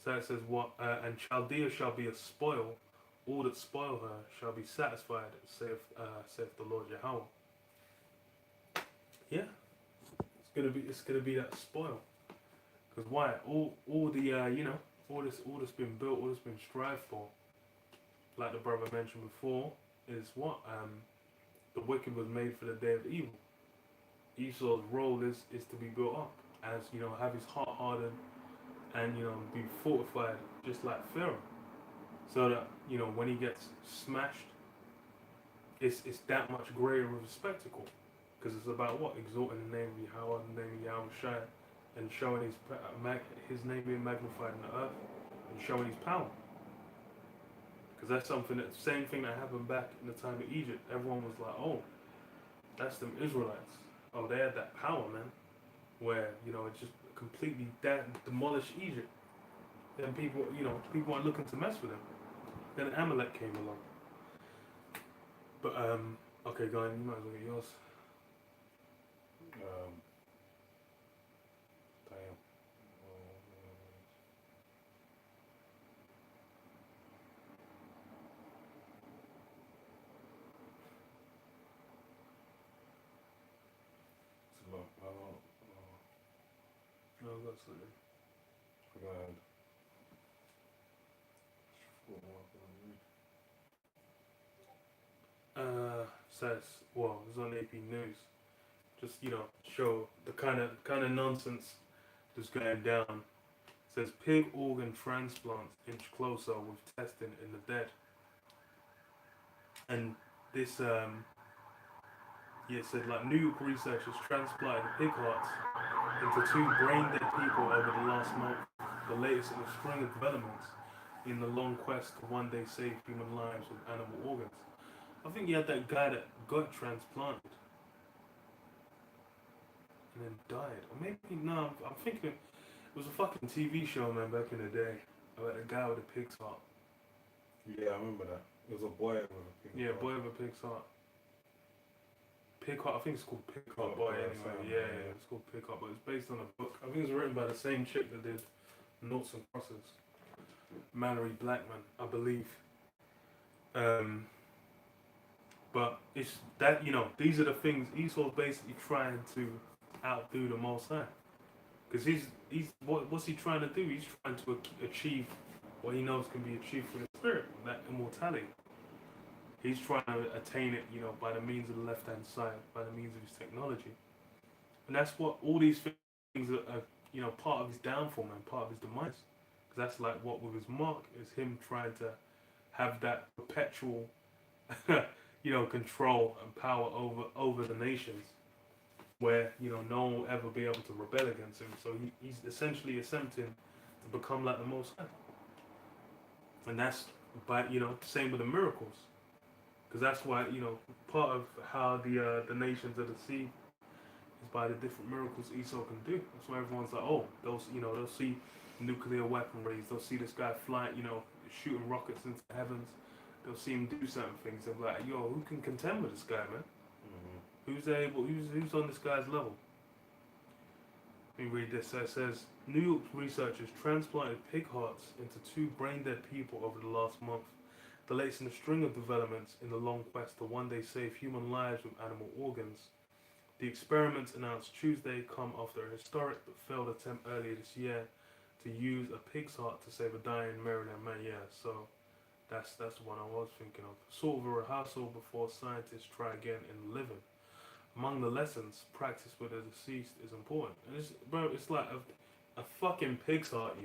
So it says what? And Chaldea shall be a spoil. All that spoil her shall be satisfied, saith the Lord Yahweh. Yeah, it's gonna be that spoil. Because why? All the all that's been built, all that's been strived for, like the brother mentioned before, is what? The wicked was made for the day of evil. Esau's role is to be built up, as have his heart hardened, and be fortified, just like Pharaoh, so that when he gets smashed, it's that much greater of a spectacle, because it's about what? Exalting the name of Yahweh, the name of Yahweh Shai, and showing his name being magnified in the earth, and showing his power. Because that's same thing that happened back in the time of Egypt. Everyone was like, oh, that's them Israelites. Oh, they had that power, man. Where, it just completely demolished Egypt. Then people weren't looking to mess with them. Then Amalek came along. But, okay, go on, you might as well get yours. Damn. It's a lot. No, I've got something. Go ahead. Says, well, it's on AP News. Just, show the kind of nonsense that's going down. Says pig organ transplants inch closer with testing in the dead. And this, it said like New York researchers transplanted pig hearts into 2 brain dead people over the last month, the latest in a string of developments in the long quest to one day save human lives with animal organs. I think you had that guy that got transplanted and then died. Or maybe, no, I'm thinking it was a fucking TV show, man, back in the day about a guy with a pig's heart. Yeah, I remember that. It was a boy with a pig Yeah, heart. boy with a pig's heart. Pig Heart, I think it's called Pig Heart Boy anyway. Yeah, it's called Pig Heart, but it's based on a book. I think it's written by the same chick that did Noughts and Crosses, Mallory Blackman, I believe. But it's that these are the things Esau's basically trying to outdo the Most High, because he's what's he trying to do? He's trying to achieve what he knows can be achieved through the Spirit, that immortality. He's trying to attain it, by the means of the left-hand side, by the means of his technology. And that's what all these things are, part of his downfall, man, part of his demise. Because that's like what with his mark is him trying to have that perpetual, control and power over the nations, where no one will ever be able to rebel against him. So he's essentially attempting to become like the Most High. And that's by same with the miracles. Because that's why, part of how the nations are deceived is by the different miracles Esau can do. That's why everyone's like, oh, they'll see nuclear weaponries, they'll see this guy flying, shooting rockets into the heavens, they'll see him do certain things. They'll be like, yo, who can contend with this guy, man? Who's on this guy's level? Let me read this. So it says, New York researchers transplanted pig hearts into 2 brain-dead people over the last month, the latest in a string of developments in the long quest to one day save human lives with animal organs. The experiments announced Tuesday come after a historic but failed attempt earlier this year to use a pig's heart to save a dying Maryland man. Yeah, so that's the one I was thinking of. Sort of a rehearsal before scientists try again in living. Among the lessons, practice with the deceased is important. And it's like a fucking pig's heart,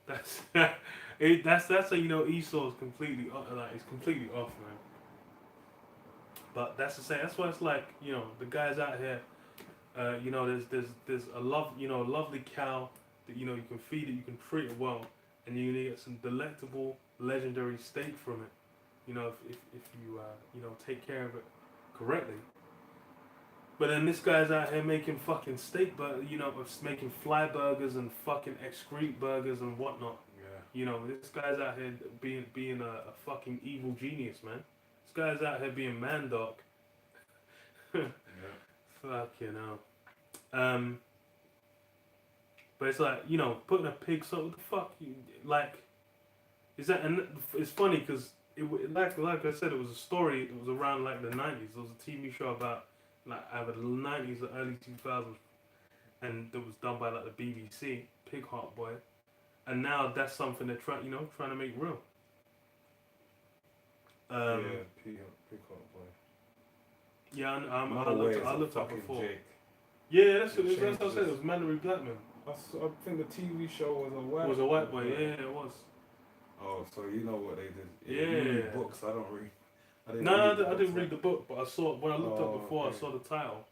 That's that's how Esau's completely it's completely off, man. But that's the same. That's why it's like the guys out here. There's a lovely cow that you can feed it, you can treat it well, and you get some delectable, legendary steak from it. You know, if you you know, take care of it correctly. But then this guy's out here making fucking steak burgers, you know, making fly burgers and fucking excrete burgers and whatnot. Yeah. You know, this guy's out here being a fucking evil genius, man. This guy's out here being man dog. Yeah. Fuck, you know. But it's like, you know, putting a pig. So what the fuck, like, is that? And it's funny because like I said, it was a story. It was around like the 90s. There was a TV show about like either the 90s or early 2000s, and it was done by like the BBC, Pig Heart Boy. And now that's something they're trying to make real. Yeah, Peacock Boy. Yeah, I looked up before. Jake. Yeah, that's what I said. It was Mallory Blackman. I think the TV show was a white. It was a white boy. Yeah, it was. Oh, so you know what they did? Yeah. You read books. I don't read. I didn't read the book, but I saw when I looked up before. Okay. I saw the title,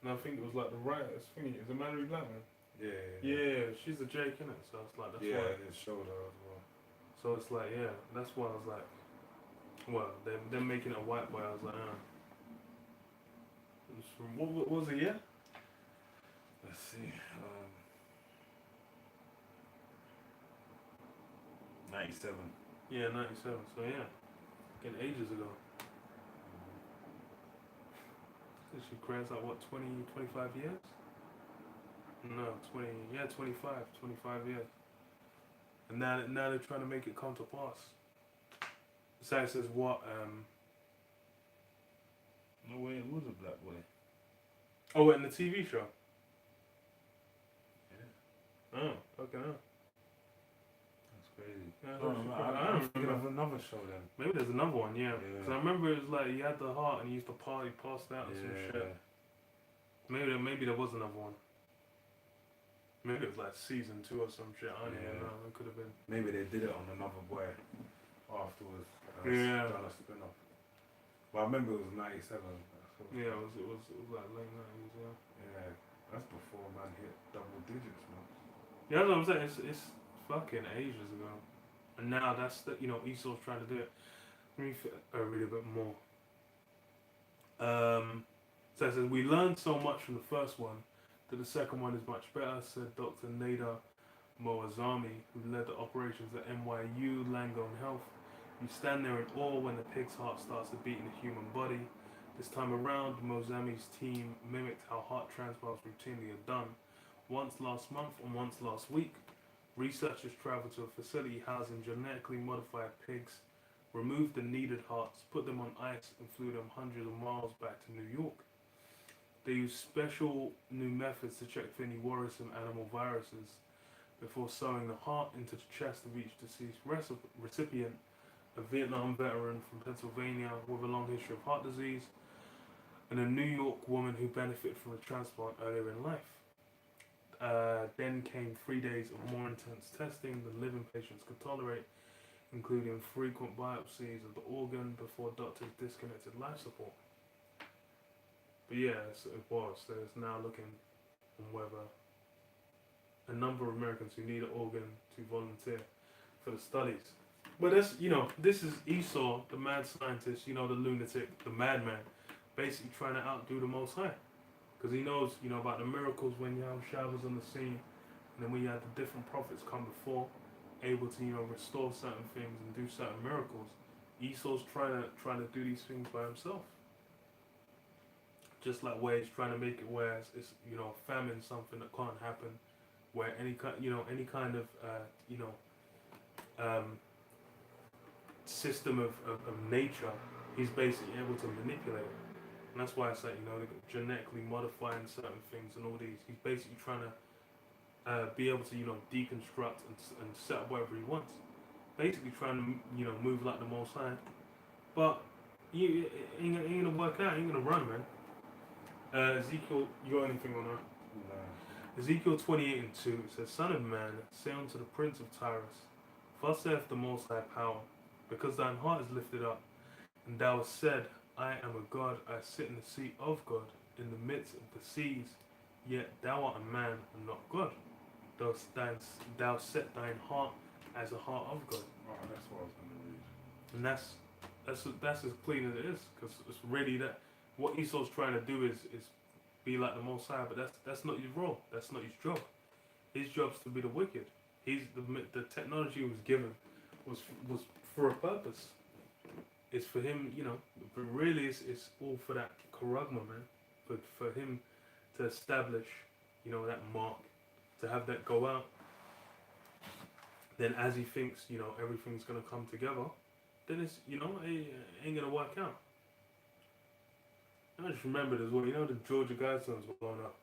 and I think it was like the writer's thing. Is it Mallory Blackman? Yeah, she's a Jake in it, so it's like that's why. It showed her as well. So it's like that's why I was like, well, they're making it a white boy. I was like, It was from, what was it? Yeah. Let's see. 97. Yeah, 97. So yeah, getting ages ago. She crazy like what, 20, 25 years? No, 25 years. And now they're trying to make it come to pass. Besides, says what? No way, it was a black boy. Oh, in the TV show. Yeah. Oh, okay. That's crazy. Yeah, I don't remember another show then. Maybe there's another one, yeah. Because I remember it was like he had the heart and he used to party, passed out and some shit. Maybe there was another one. Maybe it was like season 2 or some shit. I don't even know. It could have been. Maybe they did it on another boy afterwards. Done a spin-off. But I remember it was 97. Yeah, it was like late 90s, yeah. Yeah, that's before man hit double digits, man. Yeah, that's what I'm saying. It's fucking ages ago. And now that's Esau's trying to do it. Let me read a bit more. So it says, we learned so much from the first one that the second one is much better, said Dr. Nader Moazami, who led the operations at NYU Langone Health. You stand there in awe when the pig's heart starts to beat in the human body. This time around, Moazami's team mimicked how heart transplants routinely are done. Once last month and once last week, researchers traveled to a facility housing genetically modified pigs, removed the needed hearts, put them on ice, and flew them hundreds of miles back to New York. They used special new methods to check for any worrisome animal viruses before sewing the heart into the chest of each deceased recipient, a Vietnam veteran from Pennsylvania with a long history of heart disease, and a New York woman who benefited from a transplant earlier in life. Then came 3 days of more intense testing than living patients could tolerate, including frequent biopsies of the organ before doctors disconnected life support. But yeah, it was. So it's now looking on whether a number of Americans who need an organ to volunteer for the studies. But that's, this is Esau, the mad scientist, the lunatic, the madman, basically trying to outdo the Most High. Because he knows, about the miracles when Yahushua was on the scene, and then when you had the different prophets come before, able to, restore certain things and do certain miracles. Esau's trying to do these things by himself. Just like where he's trying to make it where it's famine, something that can't happen, where any kind of system of nature, he's basically able to manipulate it. And that's why I say, they're genetically modifying certain things and all these. He's basically trying to be able to, deconstruct and set up whatever he wants. Basically trying to, move like the Most High. But it ain't gonna work out. It ain't gonna run, man. Ezekiel, you got anything on that? No. Ezekiel 28:2 it says, Son of man, say unto the prince of Tyrus, thus saith the Most High Power, because thine heart is lifted up, and thou hast said, I am a God, I sit in the seat of God, in the midst of the seas, yet thou art a man and not God. Thou set thine heart as a heart of God. Oh, that's what I was going to read. And that's that's as clean as it is, because it's really that what Esau's trying to do is be like the Most High, but that's not his role. That's not his job. His job's to be the wicked. He's the technology he was given was for a purpose. It's for him, you know. But really, it's all for that charagma, man. For him to establish, you know, that mark, to have that go out. Then, as he thinks, you know, everything's gonna come together, then it's, you know, it ain't gonna work out. I just remembered as well. You know, the Georgia Guidestones were blown up.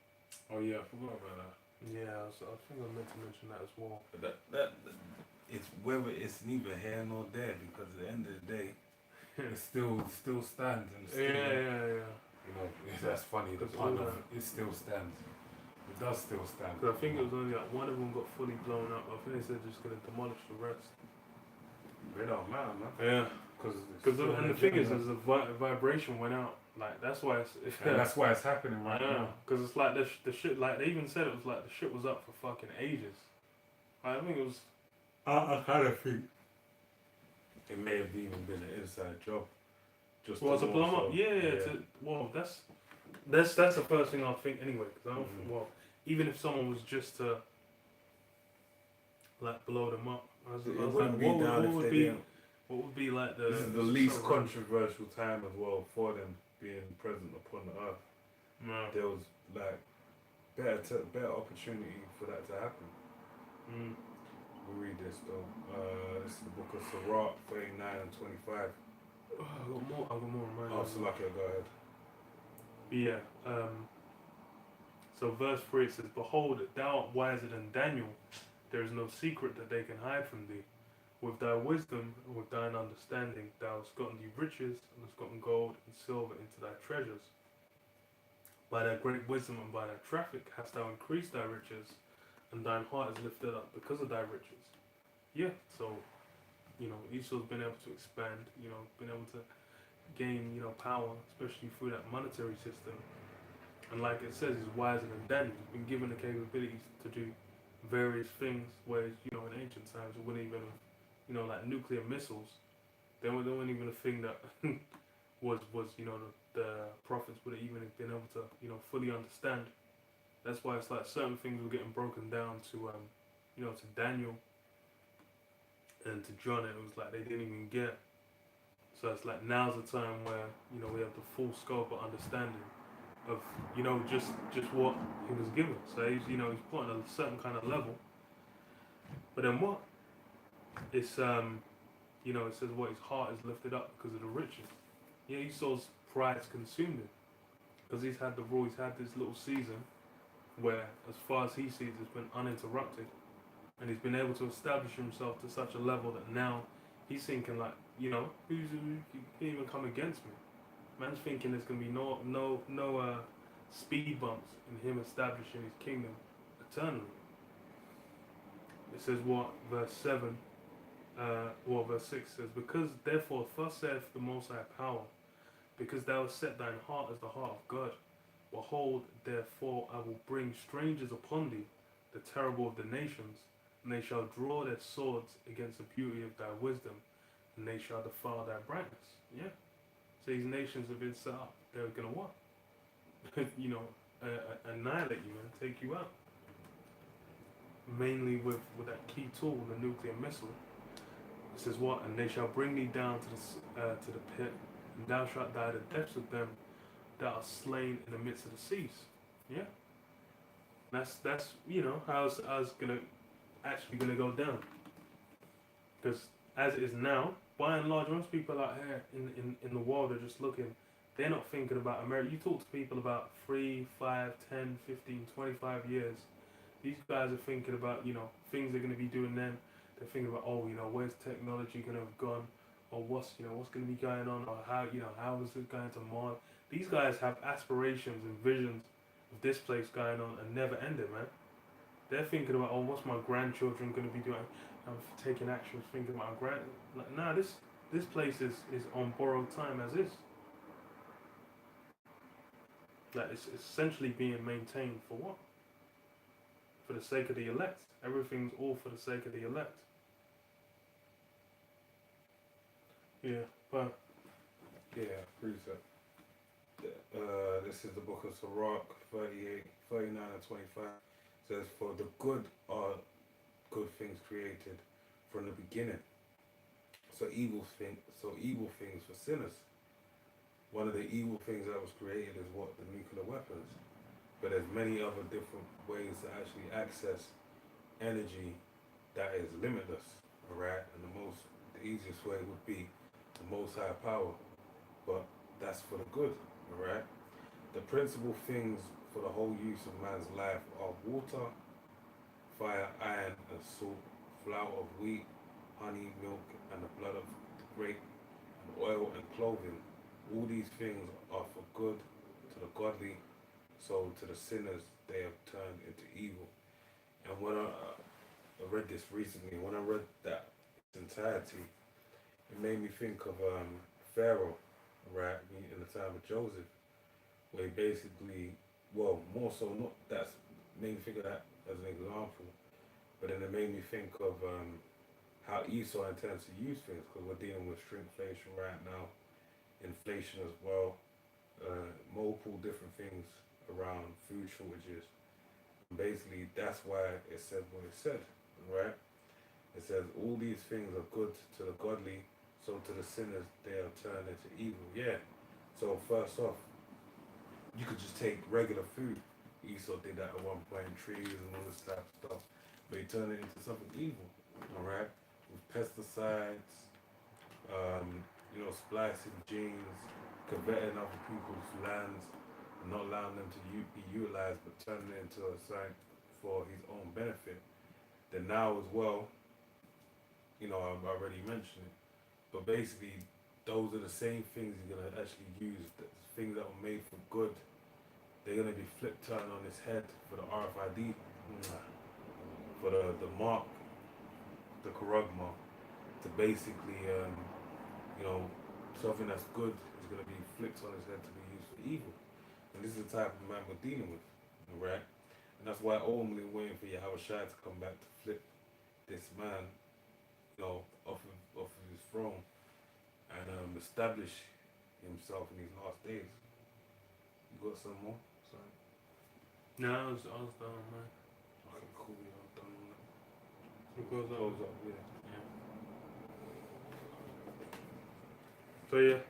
Oh yeah, I forgot about that. Yeah, I think I meant to mention that as well. But that it's whether it's neither here nor there, because at the end of the day, It still stands and still, Yeah. you know, that's funny. The It's pun all of it still stands. It does still stand. Because I think it was only like one of them got fully blown up. I think they said they're just gonna demolish the rest. It don't matter, man. Yeah. Because And the thing is, the vibration went out. Like that's why it's and that's why it's happening right now. Because it's like the shit. Like they even said it was like the shit was up for fucking ages. I think it was. I kind of think it may have even been an inside job. Just Well, to blow 'em up. also- Yeah. Well, that's the first thing I'll think anyway. Because I don't think, well, even if someone was just to like blow them up, I was It like, wouldn't be down if they didn't. what would be like the This is the least controversial time as well for them being present upon the earth. No. There was like better opportunity for that to happen. Mm. We'll read this though. This is the book of Sirach 39 and 25. I got more reminders. Oh, Salakia, go ahead. Yeah. So verse 3 it says, "Behold, thou art wiser than Daniel. There is no secret that they can hide from thee. With thy wisdom and with thine understanding, thou hast gotten thee riches and hast gotten gold and silver into thy treasures. By thy great wisdom and by thy traffic hast thou increased thy riches, and thine heart is lifted up because of thy riches." Yeah. So, you know, Esau's been able to expand. You know, been able to gain, you know, power, especially through that monetary system. And like it says, he's wiser than Daniel. He's been given the capabilities to do various things, whereas, you know, in ancient times it wouldn't even, you know, like nuclear missiles, they weren't even a thing that was you know, the prophets would have even been able to, you know, fully understand. That's why it's like certain things were getting broken down to, you know, to Daniel and to John, and it was like they didn't even get. So it's like now's the time where, you know, we have the full scope of understanding of, you know, just what he was given. So he's, you know, he's put on a certain kind of level. But then what? It's you know, it says what his heart is lifted up because of the riches. Yeah, Esau's pride's consumed him because he's had the rule. He's had this little season where, as far as he sees, it's been uninterrupted, and he's been able to establish himself to such a level that now he's thinking like, you know, who can even come against me? Man's thinking there's gonna be no speed bumps in him establishing his kingdom eternally. It says what, verse 7, verse 6 says, "Because therefore thus saith the Most High Power, because thou hast set thine heart as the heart of God, behold, therefore I will bring strangers upon thee, the terrible of the nations, and they shall draw their swords against the beauty of thy wisdom, and they shall defile thy brightness." Yeah. So these nations have been set up. They're gonna what? You know, annihilate you, man, take you out. Mainly with that key tool, the nuclear missile. It says what? "And they shall bring thee down to the pit, and thou shalt die the depths of them that are slain in the midst of the seas." Yeah. That's you know how it's actually gonna go down. Because as it is now, by and large, most people out here in the world are just looking. They're not thinking about America. You talk to people about 3, 5, 10, 15, 25 years. These guys are thinking about, you know, things they're going to be doing then. They're thinking about, oh, you know, where's technology going to have gone? Or what's going to be going on? Or how is it going to Mars? These guys have aspirations and visions of this place going on and never ending, man. They're thinking about, oh, what's my grandchildren going to be doing? I'm taking actions, thinking about like, nah, this place is on borrowed time as is. Like, it's essentially being maintained for what? For the sake of the elect. Everything's all for the sake of the elect. Yeah, but Yeah, precept. This is the book of Sirach 38, 39 and 25. It says, for the good are good things created from the beginning. So evil things for sinners. One of the evil things that was created is what? The nuclear weapons. But there's many other different ways to actually access energy that is limitless. Alright? And the easiest way would be the most high power. But that's for the good. Alright? The principal things for the whole use of man's life are water, fire, iron, and salt, flour of wheat, honey, milk, and the blood of the grape, and oil and clothing. All these things are for good to the godly, so to the sinners they have turned into evil. And when I read this recently, when I read that entirety, it made me think of Pharaoh, right, in the time of Joseph, where he basically, well, more so, not that's made me think of that as an example, but then it made me think of how Esau intends to use things, because we're dealing with shrinkflation right now, inflation as well, multiple different things around food shortages. And basically, that's why it said what it said, right? It says all these things are good to the godly, so to the sinners they are turned into evil. Yeah. So first off, you could just take regular food. Esau did that at one point, trees and all this type of stuff, but he turned it into something evil. All right, with pesticides, splicing genes, coveting other people's lands, and not allowing them to be utilized, but turning it into a sign for his own benefit. Then now as well, I've already mentioned it, but basically those are the same things you're gonna actually use. The things that were made for good, they're gonna be flipped turned on its head for the RFID, for the mark, the Karag mark, to basically, something that's good is gonna be flipped on its head to be used for evil. And this is the type of man we're dealing with, alright? And that's why ultimately waiting for Yahweh Shai to come back to flip this man, off of his throne and establish himself in these last days. You got some more? Sorry. No, I was done, man. Okay, cool. I'm done on that. We'll Close up, yeah. Yeah. So yeah,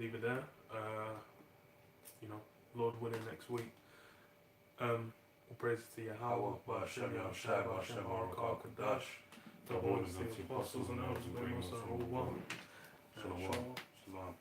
leave it there. Lord willing, next week. All praises to Yahweh, Ba'ashem Yahushua, Ba'ashem Barakah Kadash, the orders of the apostles and elders of the Most High, all one. Shalom. Shalom.